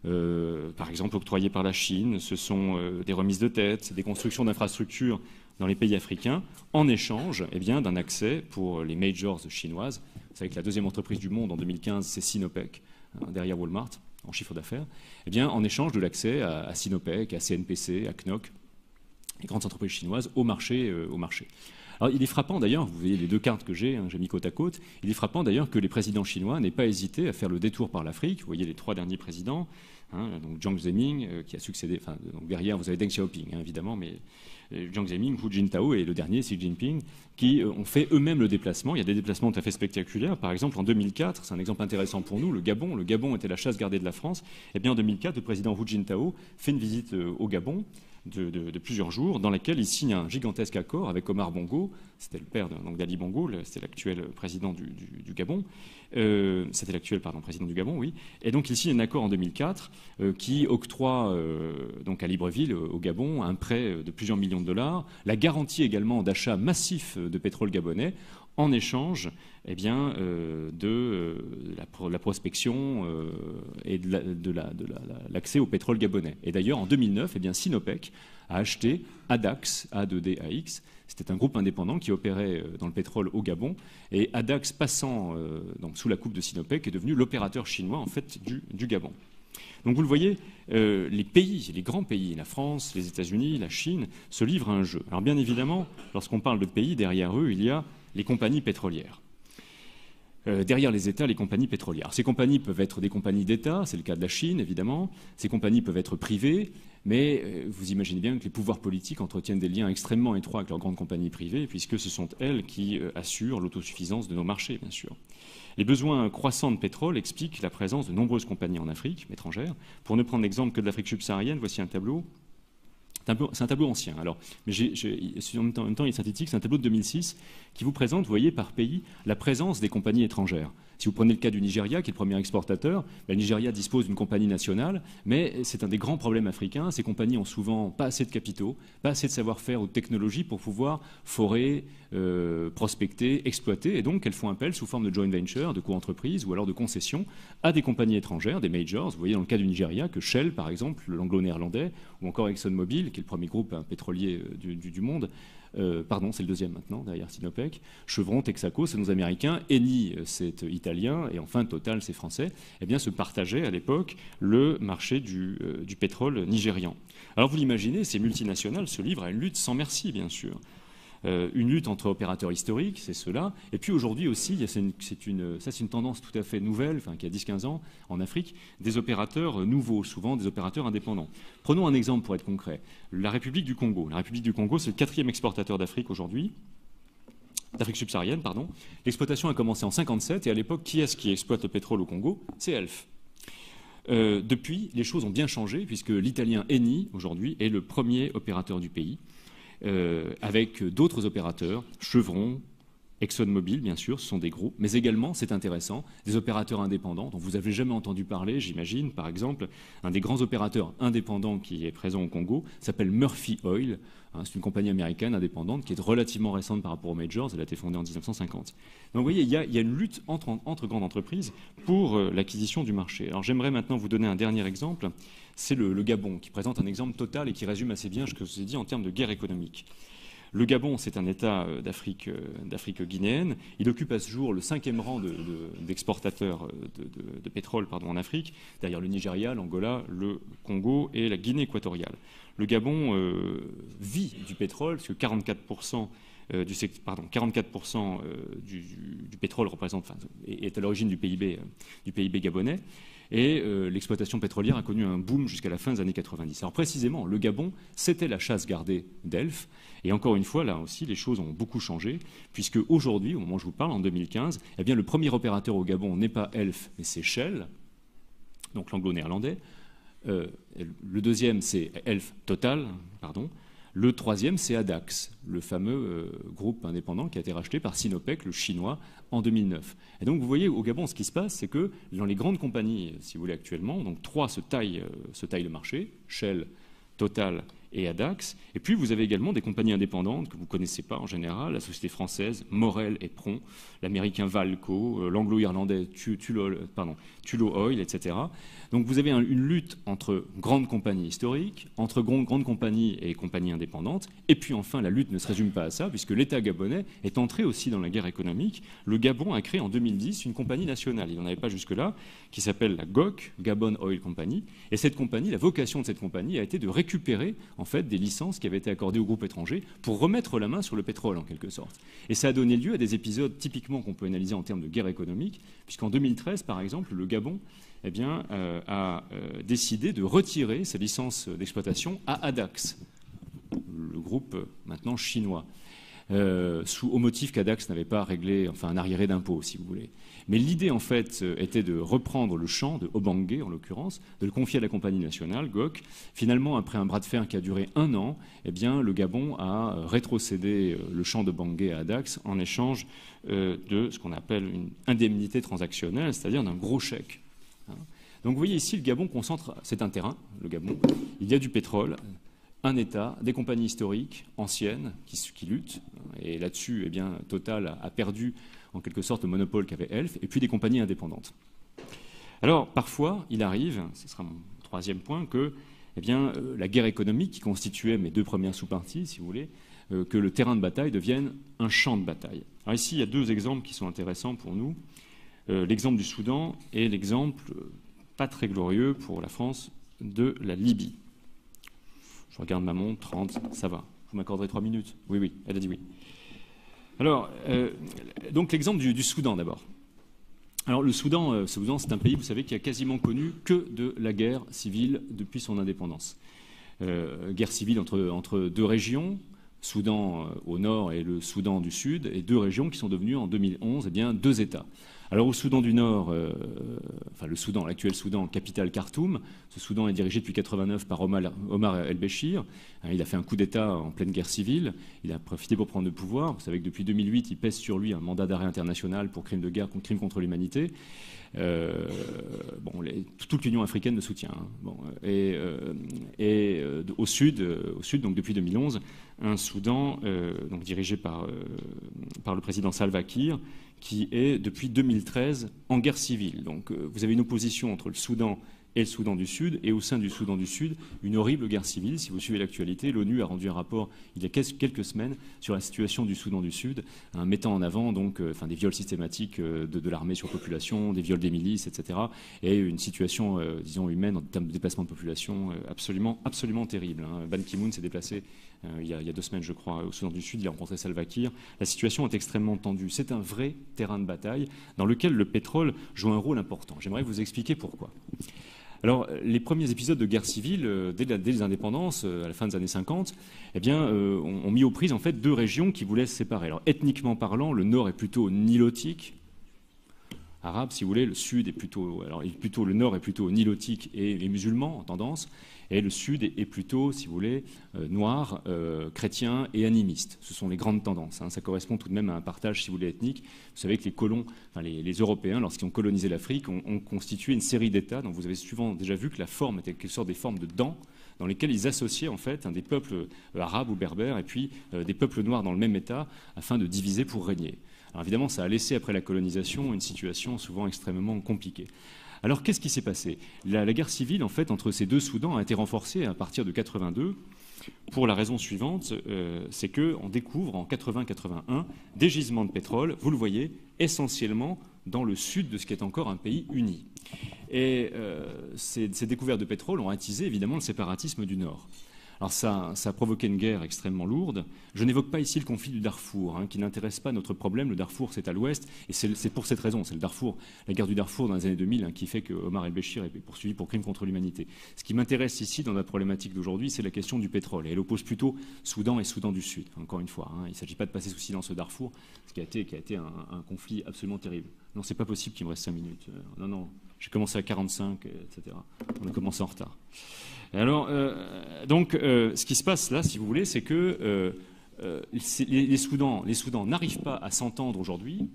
Speaker 2: par exemple octroyés par la Chine, ce sont des remises de tête, des constructions d'infrastructures dans les pays africains, en échange d'un accès pour les majors chinoises. Vous savez que la deuxième entreprise du monde en 2015, c'est Sinopec, derrière Walmart, en chiffre d'affaires. En échange de l'accès à Sinopec, à CNPC, à Knock, les grandes entreprises chinoises, au marché. Alors, il est frappant d'ailleurs, vous voyez les deux cartes que j'ai mis côte à côte, il est frappant d'ailleurs que les présidents chinois n'aient pas hésité à faire le détour par l'Afrique. Vous voyez les 3 derniers présidents, donc Jiang Zemin qui a succédé, donc derrière vous avez Deng Xiaoping évidemment, mais Jiang Zemin, Hu Jintao et le dernier Xi Jinping qui ont fait eux-mêmes le déplacement. Il y a des déplacements tout à fait spectaculaires. Par exemple, en 2004, c'est un exemple intéressant pour nous, le Gabon. Le Gabon était la chasse gardée de la France. En 2004, le président Hu Jintao fait une visite au Gabon de plusieurs jours, dans laquelle il signe un gigantesque accord avec Omar Bongo, c'était le père d'Ali Bongo, c'était l'actuel président du Gabon, c'était l'actuel président du Gabon, oui. Et donc il signe un accord en 2004 qui octroie donc à Libreville, au Gabon, un prêt de plusieurs millions de dollars, la garantie également d'achat massif de pétrole gabonais, en échange de la prospection et de l'accès au pétrole gabonais. Et d'ailleurs, en 2009, Sinopec a acheté Adax, A2DAX. C'était un groupe indépendant qui opérait dans le pétrole au Gabon. Et Adax, passant donc sous la coupe de Sinopec, est devenu l'opérateur chinois en fait, du Gabon. Donc vous le voyez, les pays, les grands pays, la France, les États-Unis, la Chine, se livrent à un jeu. Alors bien évidemment, lorsqu'on parle de pays, derrière eux, il y a les compagnies pétrolières. Derrière les États, les compagnies pétrolières. Ces compagnies peuvent être des compagnies d'État, c'est le cas de la Chine évidemment. Ces compagnies peuvent être privées, mais vous imaginez bien que les pouvoirs politiques entretiennent des liens extrêmement étroits avec leurs grandes compagnies privées, puisque ce sont elles qui assurent l'autosuffisance de nos marchés, bien sûr. Les besoins croissants de pétrole expliquent la présence de nombreuses compagnies en Afrique, étrangères. Pour ne prendre l'exemple que de l'Afrique subsaharienne, voici un tableau. C'est un tableau ancien, alors, mais en même temps il est synthétique, c'est un tableau de 2006 qui vous présente, vous voyez, par pays, la présence des compagnies étrangères. Si vous prenez le cas du Nigeria, qui est le premier exportateur, le Nigeria dispose d'une compagnie nationale, mais c'est un des grands problèmes africains. Ces compagnies ont souvent pas assez de capitaux, pas assez de savoir-faire ou de technologie pour pouvoir forer, prospecter, exploiter, et donc elles font appel sous forme de joint venture, de co-entreprise ou alors de concession à des compagnies étrangères, des majors. Vous voyez dans le cas du Nigeria que Shell, par exemple, l'anglo-néerlandais, ou encore ExxonMobil, qui est le premier groupe pétrolier du monde, c'est le deuxième maintenant, derrière Sinopec. Chevron, Texaco, c'est nos Américains. Eni, c'est italien. Et enfin, Total, c'est français. Se partageaient à l'époque le marché du pétrole nigérian. Alors, vous l'imaginez, ces multinationales se livrent à une lutte sans merci, bien sûr. Une lutte entre opérateurs historiques, c'est cela. Et puis aujourd'hui aussi, c'est une tendance tout à fait nouvelle, qui a 10-15 ans en Afrique, des opérateurs nouveaux, souvent des opérateurs indépendants. Prenons un exemple pour être concret. La République du Congo. La République du Congo, c'est le 4e exportateur d'Afrique aujourd'hui. D'Afrique subsaharienne, pardon. L'exploitation a commencé en 1957 et à l'époque, qui est-ce qui exploite le pétrole au Congo? C'est Elf. Depuis, les choses ont bien changé puisque l'italien Eni, aujourd'hui, est le premier opérateur du pays. Avec d'autres opérateurs, Chevron, ExxonMobil, bien sûr, ce sont des groupes, mais également, c'est intéressant, des opérateurs indépendants dont vous n'avez jamais entendu parler, j'imagine. Par exemple, un des grands opérateurs indépendants qui est présent au Congo s'appelle Murphy Oil. C'est une compagnie américaine indépendante qui est relativement récente par rapport aux majors. Elle a été fondée en 1950. Donc vous voyez, il y a une lutte entre grandes entreprises pour l'acquisition du marché. Alors j'aimerais maintenant vous donner un dernier exemple. C'est le Gabon, qui présente un exemple total et qui résume assez bien ce que je vous ai dit en termes de guerre économique. Le Gabon, c'est un État d'Afrique guinéenne. Il occupe à ce jour le 5e rang d'exportateurs de pétrole en Afrique, derrière le Nigeria, l'Angola, le Congo et la Guinée équatoriale. Le Gabon vit du pétrole, parce que 44% du pétrole est à l'origine du PIB gabonais. Et l'exploitation pétrolière a connu un boom jusqu'à la fin des années 90. Alors précisément, le Gabon, c'était la chasse gardée d'Elf. Et encore une fois, là aussi, les choses ont beaucoup changé, puisque aujourd'hui, au moment où je vous parle, en 2015, eh bien, le premier opérateur au Gabon n'est pas Elf, mais c'est Shell, donc l'anglo-néerlandais. Le deuxième, c'est Elf Total, pardon. Le troisième, c'est Adax, le fameux groupe indépendant qui a été racheté par Sinopec, le chinois, en 2009. Et donc, vous voyez, au Gabon, ce qui se passe, c'est que dans les grandes compagnies, si vous voulez, actuellement, donc 3 se taillent le marché, Shell, Total et Adax. Et puis, vous avez également des compagnies indépendantes que vous ne connaissez pas en général, la société française Morel et Pron, l'américain Valco, l'anglo-irlandais Tullow Oil, etc. Donc, vous avez une lutte entre grandes compagnies historiques, entre grandes compagnies et compagnies indépendantes. Et puis, enfin, la lutte ne se résume pas à ça, puisque l'État gabonais est entré aussi dans la guerre économique. Le Gabon a créé en 2010 une compagnie nationale, il n'en avait pas jusque-là, qui s'appelle la GOC, Gabon Oil Company. Et cette compagnie, la vocation de cette compagnie a été de récupérer en fait des licences qui avaient été accordées aux groupes étrangers pour remettre la main sur le pétrole en quelque sorte. Et ça a donné lieu à des épisodes typiquement qu'on peut analyser en termes de guerre économique, puisqu'en 2013 par exemple, le Gabon a décidé de retirer ses licences d'exploitation à Adax, le groupe maintenant chinois, au motif qu'Adax n'avait pas réglé, un arriéré d'impôt si vous voulez. Mais l'idée, en fait, était de reprendre le champ de Obangué, en l'occurrence, de le confier à la compagnie nationale, GOC. Finalement, après un bras de fer qui a duré 1 an, le Gabon a rétrocédé le champ de Obangué à Adax en échange de ce qu'on appelle une indemnité transactionnelle, c'est-à-dire d'un gros chèque. Donc, vous voyez ici, le Gabon concentre, c'est un terrain, le Gabon, il y a du pétrole, un État, des compagnies historiques, anciennes, qui luttent. Et là-dessus, Total a perdu en quelque sorte le monopole qu'avait Elf, et puis des compagnies indépendantes. Alors, parfois, il arrive, ce sera mon 3e point, que la guerre économique qui constituait mes 2 premières sous-parties, si vous voulez, que le terrain de bataille devienne un champ de bataille. Alors ici, il y a 2 exemples qui sont intéressants pour nous. L'exemple du Soudan et l'exemple, pas très glorieux pour la France, de la Libye. Je regarde ma montre, 30, ça va. Vous m'accorderez 3 minutes? Oui, elle a dit oui. Alors, donc l'exemple du Soudan d'abord. Alors le Soudan, c'est un pays, vous savez, qui a quasiment connu que de la guerre civile depuis son indépendance. Guerre civile entre 2 régions, Soudan au nord et le Soudan du sud, et 2 régions qui sont devenues en 2011 2 États. Alors au Soudan du Nord, l'actuel Soudan, capitale Khartoum, ce Soudan est dirigé depuis 1989 par Omar el-Béchir. Il a fait un coup d'État en pleine guerre civile, il a profité pour prendre le pouvoir. Vous savez que depuis 2008, il pèse sur lui un mandat d'arrêt international pour crimes de guerre, crimes contre l'humanité. Toute l'Union africaine le soutient. Au sud, donc depuis 2011, un Soudan donc dirigé par le président Salva Kiir, qui est depuis 2013 en guerre civile. Donc vous avez une opposition entre le Soudan et le Soudan du Sud, et au sein du Soudan du Sud, une horrible guerre civile. Si vous suivez l'actualité, l'ONU a rendu un rapport il y a quelques semaines sur la situation du Soudan du Sud, mettant en avant donc, des viols systématiques de l'armée sur population, des viols des milices, etc., et une situation, humaine en termes de déplacement de population absolument terrible. Ban Ki-moon s'est déplacé il y a 2 semaines, je crois, au Soudan du Sud, il a rencontré Salva Kiir. La situation est extrêmement tendue. C'est un vrai terrain de bataille dans lequel le pétrole joue un rôle important. J'aimerais vous expliquer pourquoi. Alors, les premiers épisodes de guerre civile, dès les indépendances, à la fin des années 50, ont mis aux prises en fait 2 régions qui voulaient se séparer. Alors, ethniquement parlant, le nord est plutôt nilotique, arabe, si vous voulez. Le sud est plutôt, le nord est plutôt nilotique et musulman en tendance, et le sud est plutôt, si vous voulez, noir, chrétien et animiste. Ce sont les grandes tendances. Ça correspond tout de même à un partage, si vous voulez, ethnique. Vous savez que les colons, les Européens, lorsqu'ils ont colonisé l'Afrique, ont constitué une série d'États dont vous avez souvent déjà vu que la forme était quelque sorte des formes de dents, dans lesquelles ils associaient en fait des peuples arabes ou berbères et puis des peuples noirs dans le même État afin de diviser pour régner. Alors évidemment, ça a laissé après la colonisation une situation souvent extrêmement compliquée. Alors qu'est-ce qui s'est passé ? La guerre civile en fait entre ces deux Soudans a été renforcée à partir de 82 pour la raison suivante, c'est qu'on découvre en 80-81 des gisements de pétrole, vous le voyez, essentiellement dans le sud de ce qui est encore un pays uni. Et ces découvertes de pétrole ont attisé évidemment le séparatisme du Nord. Alors ça a provoqué une guerre extrêmement lourde. Je n'évoque pas ici le conflit du Darfour, qui n'intéresse pas notre problème. Le Darfour, c'est à l'ouest, et c'est pour cette raison. C'est le Darfour, la guerre du Darfour dans les années 2000, qui fait que Omar el-Béchir est poursuivi pour crimes contre l'humanité. Ce qui m'intéresse ici dans la problématique d'aujourd'hui, c'est la question du pétrole. Et elle oppose plutôt Soudan et Soudan du Sud. Encore une fois, il ne s'agit pas de passer sous silence le Darfour, ce qui a été un conflit absolument terrible. Non, c'est pas possible qu'il me reste 5 minutes. Non, j'ai commencé à 45, etc. On a commencé en retard. Alors, ce qui se passe là, si vous voulez, c'est que les Soudans n'arrivent pas à s'entendre aujourd'hui.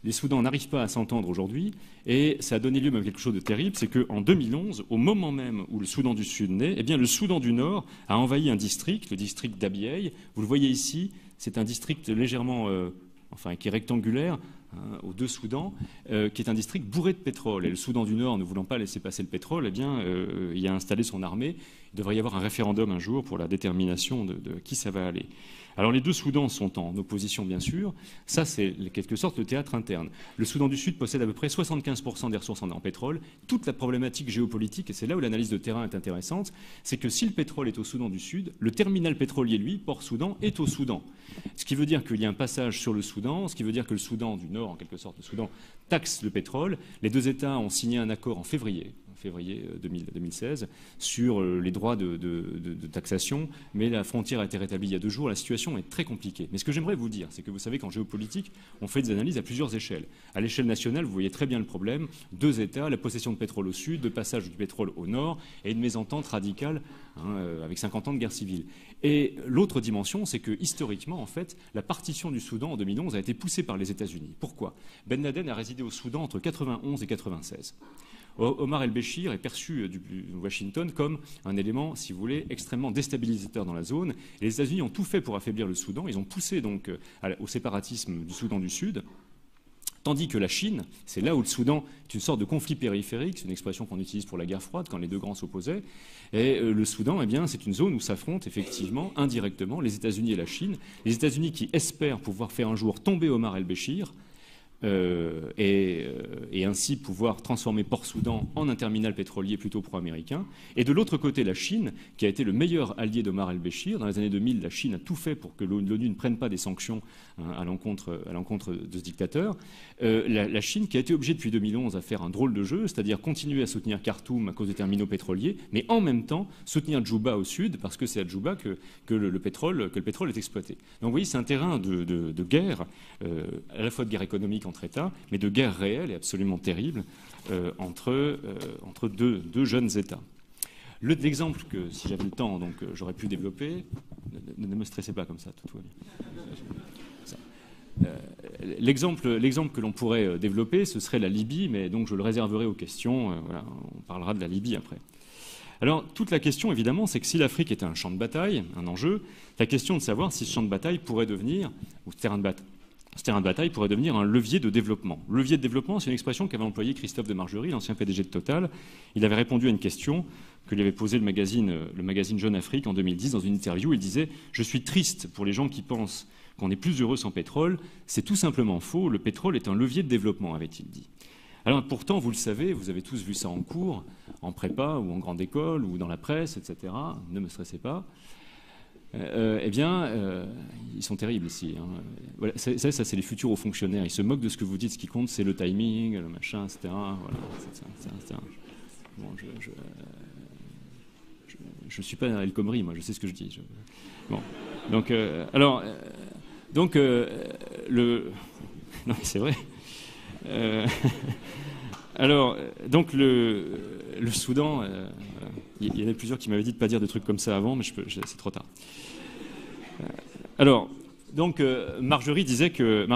Speaker 2: Les Soudans n'arrivent pas à s'entendre aujourd'hui, et ça a donné lieu à quelque chose de terrible, c'est qu'en 2011, au moment même où le Soudan du Sud naît, eh bien, le Soudan du Nord a envahi un district, le district d'Abyei. Vous le voyez ici, c'est un district légèrement, qui est rectangulaire, aux deux Soudans, qui est un district bourré de pétrole. Et le Soudan du Nord, ne voulant pas laisser passer le pétrole, eh bien, il a installé son armée. Il devrait y avoir un référendum un jour pour la détermination de qui ça va aller. Alors les deux Soudans sont en opposition, bien sûr. Ça, c'est en quelque sorte le théâtre interne. Le Soudan du Sud possède à peu près 75% des ressources en pétrole. Toute la problématique géopolitique, et c'est là où l'analyse de terrain est intéressante, c'est que si le pétrole est au Soudan du Sud, le terminal pétrolier, lui, Port-Soudan, est au Soudan. Ce qui veut dire qu'il y a un passage sur le Soudan, ce qui veut dire que le Soudan du Nord, en quelque sorte, le Soudan, taxe le pétrole. Les deux États ont signé un accord en février 2016, sur les droits de taxation, mais la frontière a été rétablie il y a 2 jours. La situation est très compliquée. Mais ce que j'aimerais vous dire, c'est que vous savez qu'en géopolitique, on fait des analyses à plusieurs échelles. À l'échelle nationale, vous voyez très bien le problème. 2 États, la possession de pétrole au sud, le passage du pétrole au nord, et une mésentente radicale avec 50 ans de guerre civile. Et l'autre dimension, c'est que historiquement, en fait, la partition du Soudan en 2011 a été poussée par les États-Unis. Pourquoi ? Ben Laden a résidé au Soudan entre 91 et 96. Omar el-Béchir est perçu de Washington comme un élément, si vous voulez, extrêmement déstabilisateur dans la zone. Et les États-Unis ont tout fait pour affaiblir le Soudan. Ils ont poussé donc au séparatisme du Soudan du Sud. Tandis que la Chine, c'est là où le Soudan est une sorte de conflit périphérique, c'est une expression qu'on utilise pour la guerre froide, quand les deux grands s'opposaient. Et le Soudan, eh bien, c'est une zone où s'affrontent effectivement, indirectement, les États-Unis et la Chine. Les États-Unis qui espèrent pouvoir faire un jour tomber Omar el-Béchir, et ainsi pouvoir transformer Port-Soudan en un terminal pétrolier plutôt pro-américain. Et de l'autre côté, la Chine, qui a été le meilleur allié d'Omar el-Béchir. Dans les années 2000, la Chine a tout fait pour que l'ONU ne prenne pas des sanctions à l'encontre de ce dictateur. La Chine, qui a été obligée depuis 2011 à faire un drôle de jeu, c'est-à-dire continuer à soutenir Khartoum à cause des terminaux pétroliers, mais en même temps soutenir Djouba au sud, parce que c'est à Djouba que le pétrole est exploité. Donc vous voyez, c'est un terrain de guerre, à la fois de guerre économique entre États, mais de guerre réelle et absolument terrible entre deux jeunes États. L'exemple que, si j'avais le temps, donc j'aurais pu développer, ne me stressez pas comme ça, tout va bien. L'exemple que l'on pourrait développer, ce serait la Libye, mais donc je le réserverai aux questions. Voilà, on parlera de la Libye après. Alors, toute la question, évidemment, c'est que si l'Afrique était un champ de bataille, un enjeu, la question de savoir si ce champ de bataille pourrait devenir, ou ce terrain de bataille pourrait devenir un levier de développement. Levier de développement, c'est une expression qu'avait employée Christophe de Margerie, l'ancien PDG de Total. Il avait répondu à une question que lui avait posée le magazine Jeune Afrique en 2010 dans une interview. Il disait « Je suis triste pour les gens qui pensent qu'on est plus heureux sans pétrole. C'est tout simplement faux. Le pétrole est un levier de développement, avait-il dit. » Alors pourtant, vous le savez, vous avez tous vu ça en cours, en prépa ou en grande école ou dans la presse, etc. Ne me stressez pas. Ils sont terribles ici. Voilà, ça c'est les futurs hauts fonctionnaires. Ils se moquent de ce que vous dites. Ce qui compte, c'est le timing, le machin, etc. Voilà, bon, je suis pas El Khomri, moi, je sais ce que je dis. Bon, donc, non, mais c'est vrai. Alors, donc le Soudan, il y en a plusieurs qui m'avaient dit de ne pas dire des trucs comme ça avant, mais c'est trop tard. Alors, donc Marjorie disait que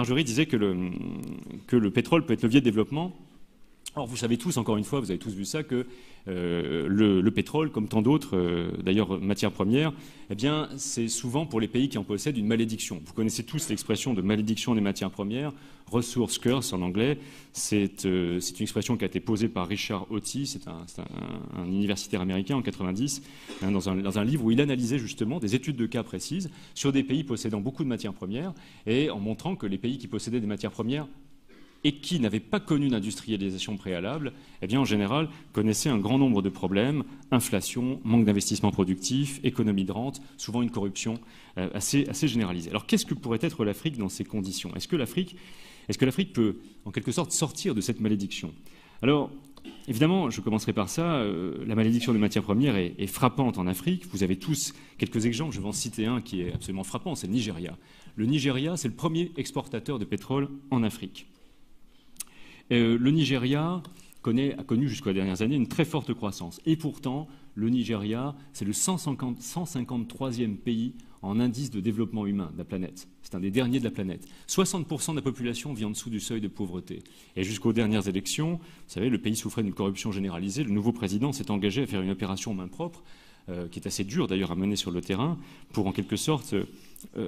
Speaker 2: le pétrole peut être levier de développement. Alors vous savez tous, encore une fois, vous avez tous vu ça, que le pétrole, comme tant d'autres, d'ailleurs matières premières, eh bien, c'est souvent pour les pays qui en possèdent une malédiction. Vous connaissez tous l'expression de malédiction des matières premières, resource curse en anglais. C'est une expression qui a été posée par Richard Otti, c'est un universitaire américain en 90, hein, dans un livre où il analysait justement des études de cas précises sur des pays possédant beaucoup de matières premières et en montrant que les pays qui possédaient des matières premières et qui n'avaient pas connu d'industrialisation préalable, eh bien, en général, connaissaient un grand nombre de problèmes, inflation, manque d'investissement productif, économie de rente, souvent une corruption assez généralisée. Alors, qu'est-ce que pourrait être l'Afrique dans ces conditions ? Est-ce que l'Afrique peut, en quelque sorte, sortir de cette malédiction ? Alors, évidemment, je commencerai par ça, la malédiction des matières premières est frappante en Afrique. Vous avez tous quelques exemples, je vais en citer un qui est absolument frappant, c'est le Nigeria. Le Nigeria, c'est le premier exportateur de pétrole en Afrique. Le Nigeria a connu jusqu'aux dernières années une très forte croissance. Et pourtant, le Nigeria, c'est le 153e pays en indice de développement humain de la planète. C'est un des derniers de la planète. 60% de la population vit en dessous du seuil de pauvreté. Et jusqu'aux dernières élections, vous savez, le pays souffrait d'une corruption généralisée. Le nouveau président s'est engagé à faire une opération main propre, qui est assez dure d'ailleurs à mener sur le terrain, pour en quelque sorte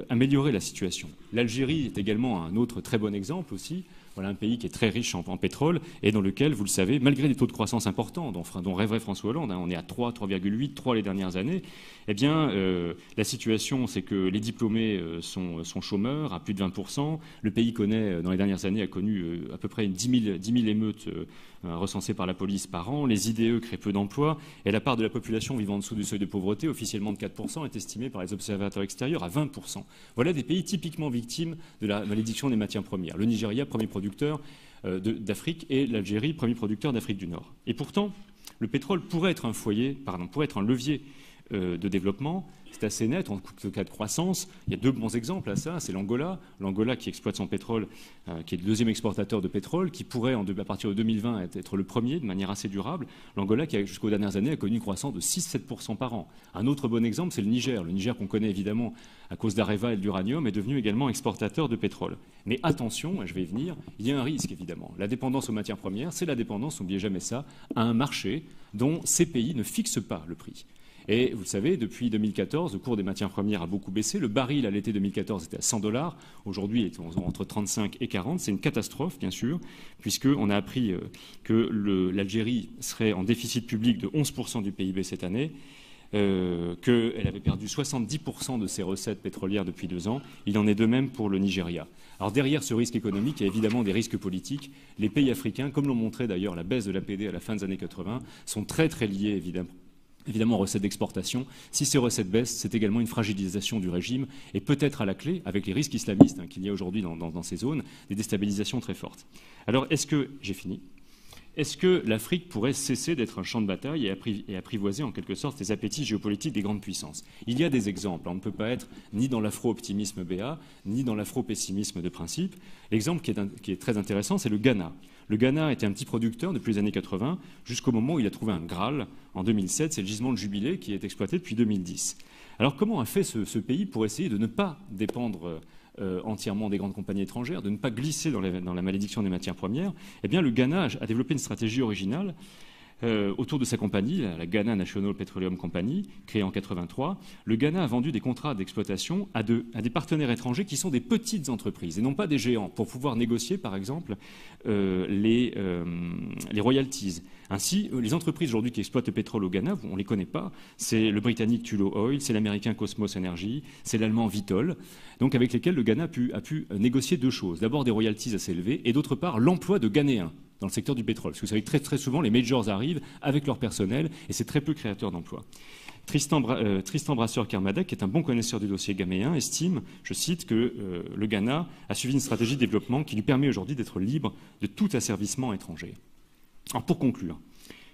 Speaker 2: améliorer la situation. L'Algérie est également un autre très bon exemple aussi. Voilà un pays qui est très riche en pétrole et dans lequel, vous le savez, malgré des taux de croissance importants, dont rêverait François Hollande, hein, on est à 3, 3,8, 3 les dernières années, eh bien, la situation, c'est que les diplômés sont chômeurs à plus de 20%. Le pays connaît, dans les dernières années, a connu à peu près 10 000 émeutes recensées par la police par an. Les IDE créent peu d'emplois et la part de la population vivant en dessous du seuil de pauvreté, officiellement de 4%, est estimée par les observateurs extérieurs à 20%. Voilà des pays typiquement victimes de la malédiction des matières premières. Le Nigeria, premier producteur d'Afrique, et l'Algérie, premier producteur d'Afrique du Nord. Et pourtant, le pétrole pourrait être un levier de développement. C'est assez net en cas de croissance. Il y a deux bons exemples à ça. C'est l'Angola qui exploite son pétrole, qui est le deuxième exportateur de pétrole, qui pourrait, à partir de 2020, être le premier de manière assez durable. L'Angola, qui jusqu'aux dernières années, a connu une croissance de 6-7% par an. Un autre bon exemple, c'est le Niger. Le Niger, qu'on connaît évidemment à cause d'Areva et de l'uranium, est devenu également exportateur de pétrole. Mais attention, et je vais y venir, il y a un risque évidemment. La dépendance aux matières premières, c'est la dépendance, n'oubliez jamais ça, à un marché dont ces pays ne fixent pas le prix. Et vous le savez, depuis 2014, le cours des matières premières a beaucoup baissé. Le baril à l'été 2014 était à $100. Aujourd'hui, il est entre 35 et 40. C'est une catastrophe, bien sûr, puisqu'on a appris que l'Algérie serait en déficit public de 11% du PIB cette année, qu'elle avait perdu 70% de ses recettes pétrolières depuis 2 ans. Il en est de même pour le Nigeria. Alors derrière ce risque économique, il y a évidemment des risques politiques. Les pays africains, comme l'ont montré d'ailleurs la baisse de l'APD à la fin des années 80, sont très très liés évidemment aux recettes d'exportation. Si ces recettes baissent, c'est également une fragilisation du régime et peut-être à la clé, avec les risques islamistes qu'il y a aujourd'hui dans ces zones, des déstabilisations très fortes. Alors j'ai fini. Est-ce que l'Afrique pourrait cesser d'être un champ de bataille et apprivoiser en quelque sorte les appétits géopolitiques des grandes puissances ? Il y a des exemples. On ne peut pas être ni dans l'afro-optimisme béat, ni dans l'afro-pessimisme de principe. L'exemple qui est très intéressant, c'est le Ghana. Le Ghana était un petit producteur depuis les années 80, jusqu'au moment où il a trouvé un Graal en 2007. C'est le gisement de Jubilé qui est exploité depuis 2010. Alors comment a fait ce pays pour essayer de ne pas dépendre entièrement des grandes compagnies étrangères, de ne pas glisser dans la malédiction des matières premières? Eh bien, le Ghana a développé une stratégie originale autour de sa compagnie, la Ghana National Petroleum Company, créée en 1983. Le Ghana a vendu des contrats d'exploitation à des partenaires étrangers qui sont des petites entreprises et non pas des géants, pour pouvoir négocier, par exemple, les royalties. Ainsi, les entreprises aujourd'hui qui exploitent le pétrole au Ghana, on ne les connaît pas. C'est le britannique Tullow Oil, c'est l'américain Cosmos Energy, c'est l'allemand Vitol, donc avec lesquels le Ghana a pu négocier deux choses. D'abord des royalties assez élevées et d'autre part l'emploi de Ghanéens dans le secteur du pétrole. Parce que vous savez que très, très souvent, les majors arrivent avec leur personnel et c'est très peu créateur d'emplois. Tristan Brasseur-Kermadec, qui est un bon connaisseur du dossier ghanéen, estime, je cite, que le Ghana a suivi une stratégie de développement qui lui permet aujourd'hui d'être libre de tout asservissement étranger. Alors pour conclure,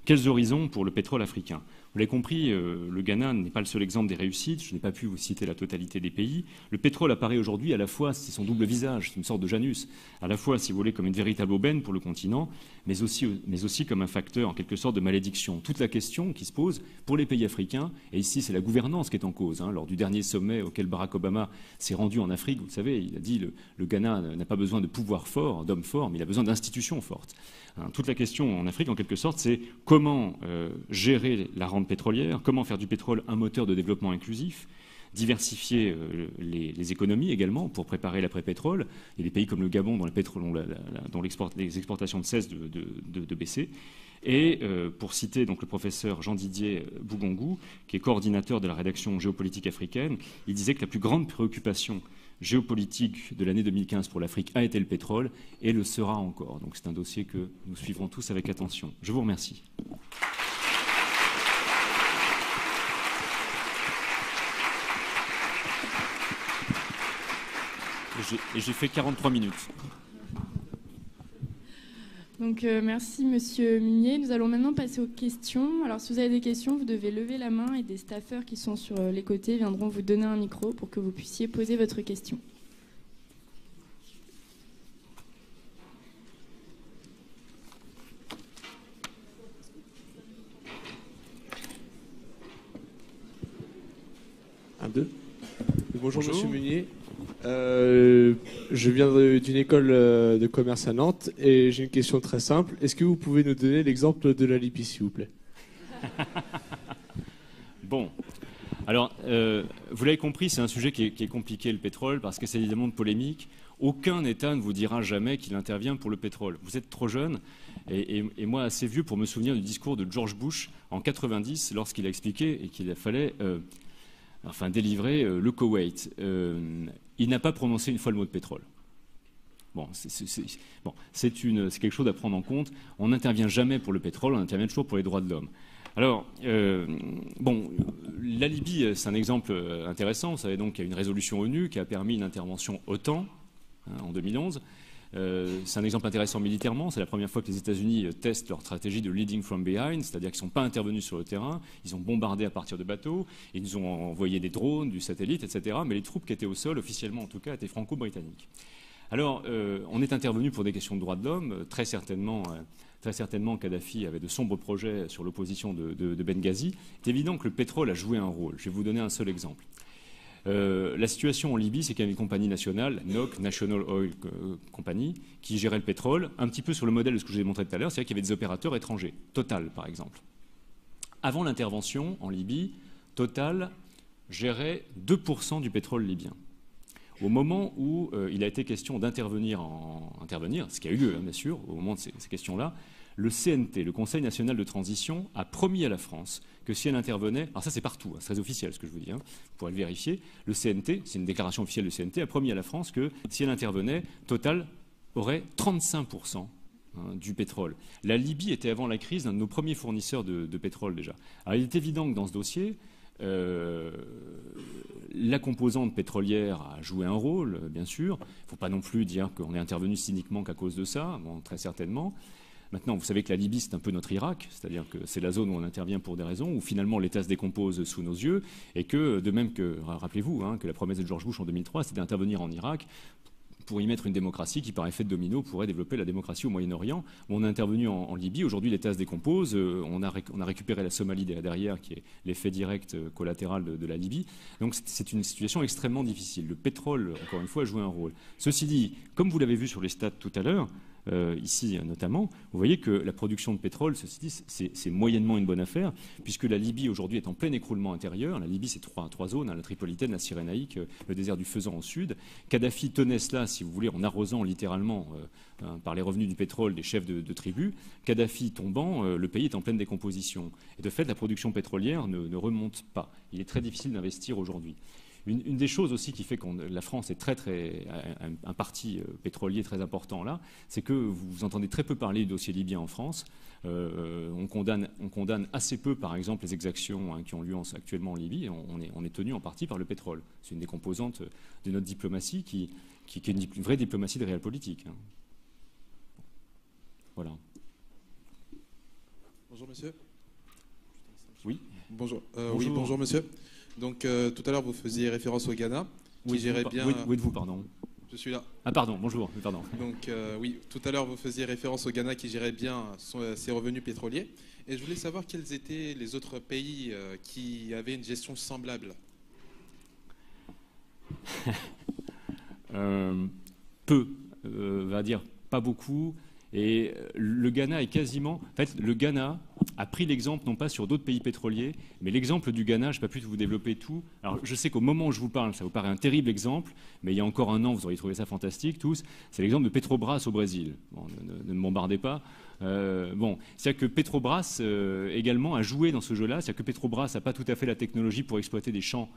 Speaker 2: quels horizons pour le pétrole africain ? Vous l'avez compris, le Ghana n'est pas le seul exemple des réussites. Je n'ai pas pu vous citer la totalité des pays. Le pétrole apparaît aujourd'hui à la fois, c'est son double visage, c'est une sorte de Janus, à la fois, si vous voulez, comme une véritable aubaine pour le continent, mais aussi comme un facteur, en quelque sorte, de malédiction. Toute la question qui se pose pour les pays africains, et ici c'est la gouvernance qui est en cause. Lors du dernier sommet auquel Barack Obama s'est rendu en Afrique, vous le savez, il a dit le Ghana n'a pas besoin de pouvoir fort, d'hommes forts, mais il a besoin d'institutions fortes. Toute la question en Afrique, en quelque sorte, c'est comment gérer la rente pétrolière, comment faire du pétrole un moteur de développement inclusif, diversifier les économies également pour préparer l'après-pétrole. Il y a des pays comme le Gabon dont les exportations ne cessent de baisser. Et pour citer donc le professeur Jean-Didier Bougongou, qui est coordinateur de la rédaction géopolitique africaine, il disait que la plus grande préoccupation géopolitique de l'année 2015 pour l'Afrique a été le pétrole et le sera encore. Donc c'est un dossier que nous suivrons tous avec attention. Je vous remercie. Et j'ai fait 43 minutes.
Speaker 1: Donc merci Monsieur Munier. Nous allons maintenant passer aux questions. Alors si vous avez des questions, vous devez lever la main et des staffeurs qui sont sur les côtés viendront vous donner un micro pour que vous puissiez poser votre question.
Speaker 3: Un, deux. Bonjour Monsieur Munier. Je viens d'une école de commerce à Nantes et j'ai une question très simple. Est-ce que vous pouvez nous donner l'exemple de la Libye, s'il vous plaît?
Speaker 2: Bon. Alors, vous l'avez compris, c'est un sujet qui est compliqué, le pétrole, parce que c'est évidemment de polémique. Aucun État ne vous dira jamais qu'il intervient pour le pétrole. Vous êtes trop jeune et moi assez vieux pour me souvenir du discours de George Bush en 90 lorsqu'il a expliqué et qu'il fallait délivrer le Koweït. Il n'a pas prononcé une fois le mot de pétrole. Bon, c'est quelque chose à prendre en compte. On n'intervient jamais pour le pétrole, on intervient toujours pour les droits de l'homme. Alors, la Libye, c'est un exemple intéressant. Vous savez donc qu'il y a une résolution ONU qui a permis une intervention OTAN en 2011. C'est un exemple intéressant militairement. C'est la première fois que les États-Unis testent leur stratégie de leading from behind, c'est-à-dire qu'ils ne sont pas intervenus sur le terrain. Ils ont bombardé à partir de bateaux, ils nous ont envoyé des drones, du satellite, etc. Mais les troupes qui étaient au sol, officiellement en tout cas, étaient franco-britanniques. Alors, on est intervenu pour des questions de droits de l'homme. Très certainement, Kadhafi avait de sombres projets sur l'opposition de Benghazi. C'est évident que le pétrole a joué un rôle. Je vais vous donner un seul exemple. La situation en Libye, c'est qu'il y avait une compagnie nationale, NOC, National Oil Company, qui gérait le pétrole, un petit peu sur le modèle de ce que je vous ai montré tout à l'heure, c'est-à-dire qu'il y avait des opérateurs étrangers, Total par exemple. Avant l'intervention en Libye, Total gérait 2% du pétrole libyen. Au moment où il a été question d'intervenir, ce qui a eu lieu, bien sûr, au moment de ces questions-là, le CNT, le Conseil national de transition, a promis à la France que si elle intervenait, alors ça c'est partout, c'est très officiel ce que je vous dis, vous pourrez le vérifier, le CNT, c'est une déclaration officielle du CNT, a promis à la France que si elle intervenait, Total aurait 35% du pétrole. La Libye était avant la crise un de nos premiers fournisseurs de pétrole déjà. Alors il est évident que dans ce dossier, la composante pétrolière a joué un rôle, bien sûr. Il ne faut pas non plus dire qu'on est intervenu cyniquement qu'à cause de ça, bon, très certainement. Maintenant, vous savez que la Libye, c'est un peu notre Irak, c'est-à-dire que c'est la zone où on intervient pour des raisons, où finalement l'État se décompose sous nos yeux, et que, de même que, rappelez-vous, que la promesse de George Bush en 2003, c'était d'intervenir en Irak pour y mettre une démocratie qui, par effet de domino, pourrait développer la démocratie au Moyen-Orient. On a intervenu en Libye. Aujourd'hui, l'État se décompose. On a récupéré la Somalie derrière, qui est l'effet direct collatéral de la Libye. Donc, c'est une situation extrêmement difficile. Le pétrole, encore une fois, a joué un rôle. Ceci dit, comme vous l'avez vu sur les stats tout à l'heure, ici notamment, vous voyez que la production de pétrole, ceci dit, c'est moyennement une bonne affaire, puisque la Libye aujourd'hui est en plein écroulement intérieur. La Libye, c'est trois zones, la Tripolitaine, la Cyrénaïque, le désert du Faisan au sud. Kadhafi tenait cela, si vous voulez, en arrosant littéralement par les revenus du pétrole des chefs de tribus. Kadhafi tombant, le pays est en pleine décomposition. Et de fait, la production pétrolière ne remonte pas. Il est très difficile d'investir aujourd'hui. Une des choses aussi qui fait que la France est un parti pétrolier très important là, c'est que vous entendez très peu parler du dossier libyen en France. On condamne assez peu, par exemple, les exactions qui ont lieu actuellement en Libye. On est tenu en partie par le pétrole. C'est une des composantes de notre diplomatie qui est une vraie diplomatie de réel politique. Voilà.
Speaker 3: Bonjour monsieur.
Speaker 2: Oui.
Speaker 4: Bonjour.
Speaker 2: Bonjour.
Speaker 4: Oui, bonjour monsieur. Donc tout à l'heure vous faisiez référence au Ghana, qui gérait bien...
Speaker 2: Où êtes-vous, pardon?
Speaker 4: Je suis là.
Speaker 2: Ah pardon, bonjour, pardon.
Speaker 4: Donc oui, tout à l'heure vous faisiez référence au Ghana qui gérait bien ses revenus pétroliers. Et je voulais savoir quels étaient les autres pays qui avaient une gestion semblable.
Speaker 2: Peu, va dire pas beaucoup. Et le Ghana est quasiment... En fait, le Ghana a pris l'exemple, non pas sur d'autres pays pétroliers, mais l'exemple du Ghana, je n'ai pas pu vous développer tout. Alors, je sais qu'au moment où je vous parle, ça vous paraît un terrible exemple, mais il y a encore un an, vous auriez trouvé ça fantastique, tous. C'est l'exemple de Petrobras au Brésil. Bon, ne me bombardez pas. C'est-à-dire que Petrobras également a joué dans ce jeu-là. C'est-à-dire que Petrobras n'a pas tout à fait la technologie pour exploiter des champs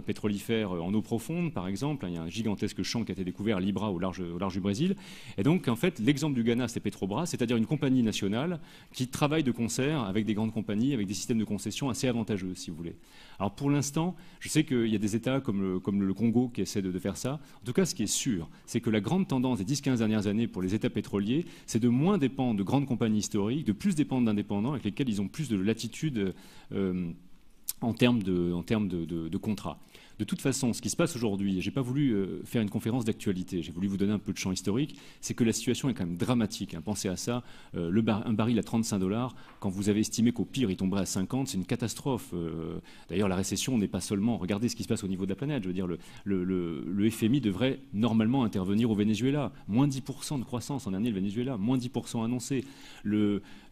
Speaker 2: pétrolifères en eau profonde, par exemple. Il y a un gigantesque champ qui a été découvert à Libra au large du Brésil. Et donc, en fait, l'exemple du Ghana, c'est Petrobras, c'est-à-dire une compagnie nationale qui travaille de concert avec des grandes compagnies, avec des systèmes de concession assez avantageux, si vous voulez. Alors, pour l'instant, je sais qu'il y a des États comme le Congo qui essaient de faire ça. En tout cas, ce qui est sûr, c'est que la grande tendance des 10-15 dernières années pour les États pétroliers, c'est de moins dépendre de grandes compagnies historiques, de plus dépendre d'indépendants avec lesquels ils ont plus de latitude en termes de contrats. De toute façon, ce qui se passe aujourd'hui, et je n'ai pas voulu faire une conférence d'actualité, j'ai voulu vous donner un peu de champ historique, c'est que la situation est quand même dramatique. Pensez à ça, un baril à 35 $, quand vous avez estimé qu'au pire il tomberait à 50, c'est une catastrophe. D'ailleurs, la récession n'est pas seulement... Regardez ce qui se passe au niveau de la planète. Je veux dire, le FMI devrait normalement intervenir au Venezuela. Moins 10% de croissance en année, le Venezuela. Moins 10% annoncé.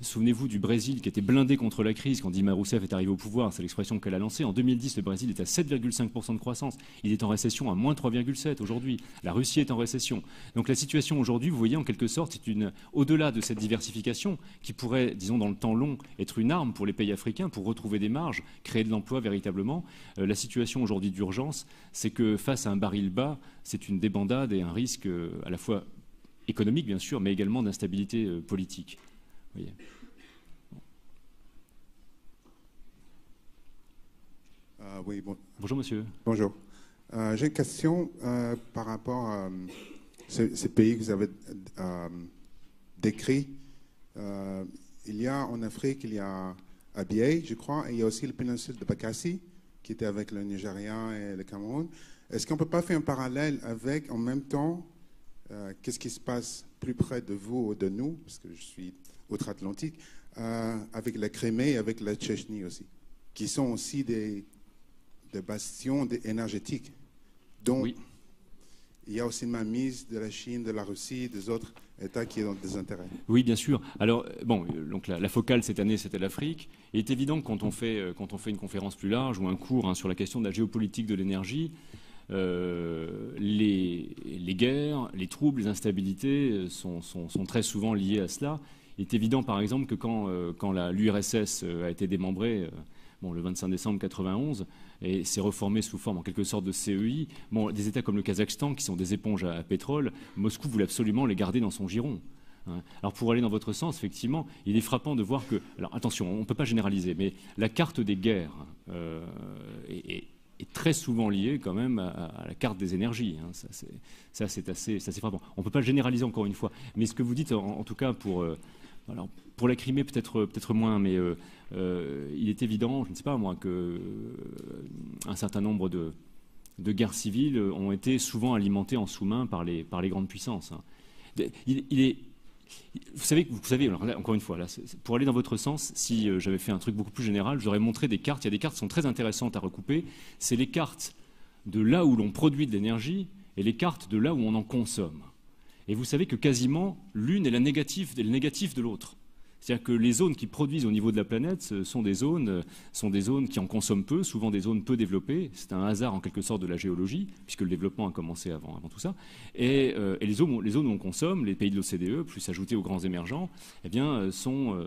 Speaker 2: Souvenez-vous du Brésil qui était blindé contre la crise quand Dilma Rousseff est arrivé au pouvoir. C'est l'expression qu'elle a lancée. En 2010, le Brésil était à 7,5% de croissance. Il est en récession à moins 3,7 aujourd'hui. La Russie est en récession. Donc la situation aujourd'hui, vous voyez, en quelque sorte, c'est au-delà de cette diversification qui pourrait, disons, dans le temps long, être une arme pour les pays africains pour retrouver des marges, créer de l'emploi véritablement. La situation aujourd'hui d'urgence, c'est que face à un baril bas, c'est une débandade et un risque à la fois économique, bien sûr, mais également d'instabilité politique. Vous voyez.
Speaker 5: Oui,
Speaker 2: Bonjour monsieur.
Speaker 5: Bonjour. J'ai une question par rapport à ces pays que vous avez décrits. Il y a en Afrique, il y a Abyei, je crois, et il y a aussi la péninsule de Bakassi, qui était avec le Nigeria et le Cameroun. Est-ce qu'on ne peut pas faire un parallèle avec, en même temps, qu'est-ce qui se passe plus près de vous ou de nous, parce que je suis outre-Atlantique, avec la Crimée et avec la Tchétchénie aussi, qui sont aussi des bastions énergétiques, dont il y a aussi une mainmise de la Chine, de la Russie, des autres États qui ont des intérêts.
Speaker 2: Oui, bien sûr. Alors, donc la focale cette année, c'était l'Afrique. Il est évident que quand on fait une conférence plus large ou un cours sur la question de la géopolitique de l'énergie, les guerres, les troubles, les instabilités sont très souvent liés à cela. Il est évident, par exemple, que quand l'URSS a été démembrée, le 25 décembre 1991, et s'est reformé sous forme en quelque sorte de CEI, des États comme le Kazakhstan, qui sont des éponges à pétrole, Moscou voulait absolument les garder dans son giron. Alors pour aller dans votre sens, effectivement, il est frappant de voir que... Alors attention, on ne peut pas généraliser, mais la carte des guerres est très souvent liée quand même à la carte des énergies. Ça, c'est assez frappant. On ne peut pas le généraliser encore une fois. Mais ce que vous dites, en tout cas pour la Crimée, peut-être moins, mais il est évident, je ne sais pas moi, qu'un certain nombre de guerres civiles ont été souvent alimentées en sous-main par les grandes puissances. Vous savez, alors là, encore une fois, là, pour aller dans votre sens, si j'avais fait un truc beaucoup plus général, j'aurais montré des cartes. Il y a des cartes qui sont très intéressantes à recouper. C'est les cartes de là où l'on produit de l'énergie et les cartes de là où on en consomme. Et vous savez que quasiment l'une est le négatif de l'autre. C'est-à-dire que les zones qui produisent au niveau de la planète sont des zones qui en consomment peu, souvent des zones peu développées. C'est un hasard en quelque sorte de la géologie, puisque le développement a commencé avant tout ça. Et les zones où on consomme, les pays de l'OCDE, plus ajoutés aux grands émergents, eh bien, sont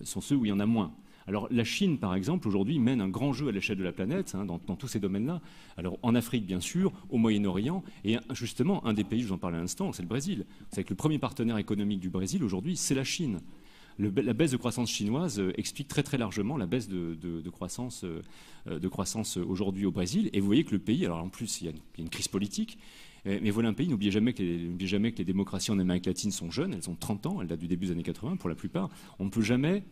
Speaker 2: ceux où il y en a moins. Alors la Chine, par exemple, aujourd'hui, mène un grand jeu à l'échelle de la planète, dans tous ces domaines-là. Alors en Afrique, bien sûr, au Moyen-Orient, et justement, un des pays, je vous en parlais à l'instant, c'est le Brésil. Vous savez que le premier partenaire économique du Brésil, aujourd'hui, c'est la Chine. La baisse de croissance chinoise explique très très largement la baisse de croissance aujourd'hui au Brésil. Et vous voyez que le pays, alors en plus, il y a une crise politique, mais voilà un pays, n'oubliez jamais que les démocraties en Amérique latine sont jeunes, elles ont 30 ans, elles datent du début des années 80 pour la plupart. On ne peut jamais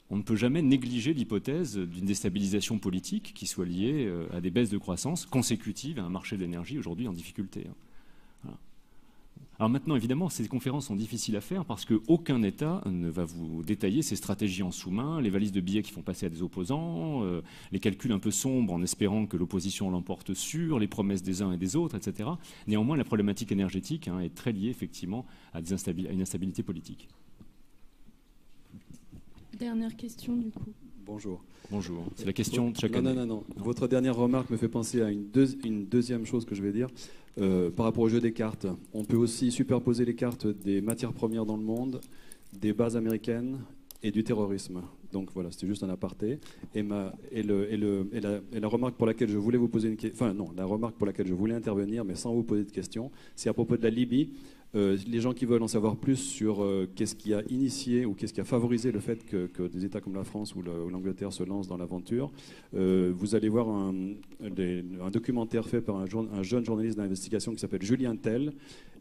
Speaker 2: on ne peut jamais négliger l'hypothèse d'une déstabilisation politique qui soit liée à des baisses de croissance consécutives à un marché de l'énergie aujourd'hui en difficulté. Voilà. Alors maintenant, évidemment, ces conférences sont difficiles à faire parce qu'aucun État ne va vous détailler ses stratégies en sous-main, les valises de billets qui font passer à des opposants, les calculs un peu sombres en espérant que l'opposition l'emporte sur, les promesses des uns et des autres, etc. Néanmoins, la problématique énergétique est très liée effectivement à une instabilité politique.
Speaker 1: Dernière question du coup.
Speaker 6: Bonjour.
Speaker 2: Bonjour. C'est la question de chaque année.
Speaker 6: Non. Votre dernière remarque me fait penser à une deuxième chose que je vais dire. Par rapport au jeu des cartes, on peut aussi superposer les cartes des matières premières dans le monde, des bases américaines et du terrorisme. Donc voilà, c'était juste un aparté. La remarque pour laquelle je voulais vous poser la remarque pour laquelle je voulais intervenir, mais sans vous poser de questions, c'est à propos de la Libye. Les gens qui veulent en savoir plus sur qu'est-ce qui a initié ou qu'est-ce qui a favorisé le fait que des États comme la France ou l'Angleterre se lancent dans l'aventure, vous allez voir un documentaire fait par un jeune journaliste d'investigation qui s'appelle Julien Tell,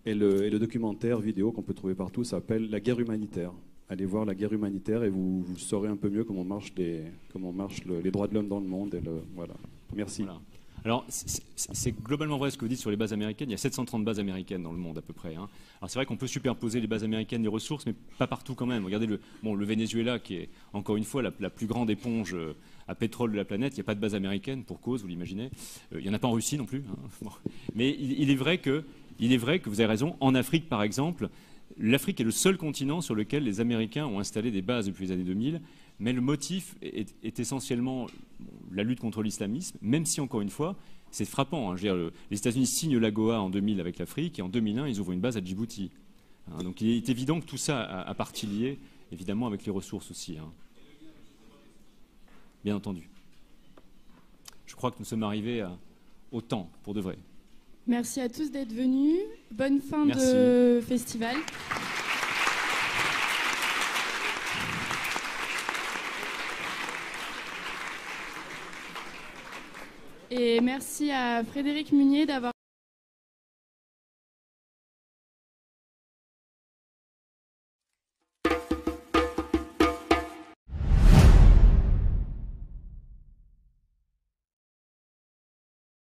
Speaker 6: et le documentaire vidéo qu'on peut trouver partout s'appelle La guerre humanitaire. Allez voir La guerre humanitaire et vous saurez un peu mieux comment marchent les droits de l'homme dans le monde. Voilà. Merci. Voilà.
Speaker 2: Alors, c'est globalement vrai ce que vous dites sur les bases américaines. Il y a 730 bases américaines dans le monde à peu près. Alors c'est vrai qu'on peut superposer les bases américaines, les ressources, mais pas partout quand même. Regardez le Venezuela, qui est encore une fois la plus grande éponge à pétrole de la planète. Il n'y a pas de base américaine pour cause, vous l'imaginez. Il n'y en a pas en Russie non plus. Bon. Mais il est vrai que vous avez raison. En Afrique, par exemple, l'Afrique est le seul continent sur lequel les Américains ont installé des bases depuis les années 2000. Mais le motif est essentiellement la lutte contre l'islamisme, même si, encore une fois, c'est frappant. Je veux dire, les États-Unis signent l'AGOA en 2000 avec l'Afrique, et en 2001, ils ouvrent une base à Djibouti. Donc il est évident que tout ça a partie liée, évidemment, avec les ressources aussi. Bien entendu. Je crois que nous sommes arrivés au temps, pour de vrai.
Speaker 1: Merci à tous d'être venus. Bonne fin de festival. Et merci à Frédéric Munier d'avoir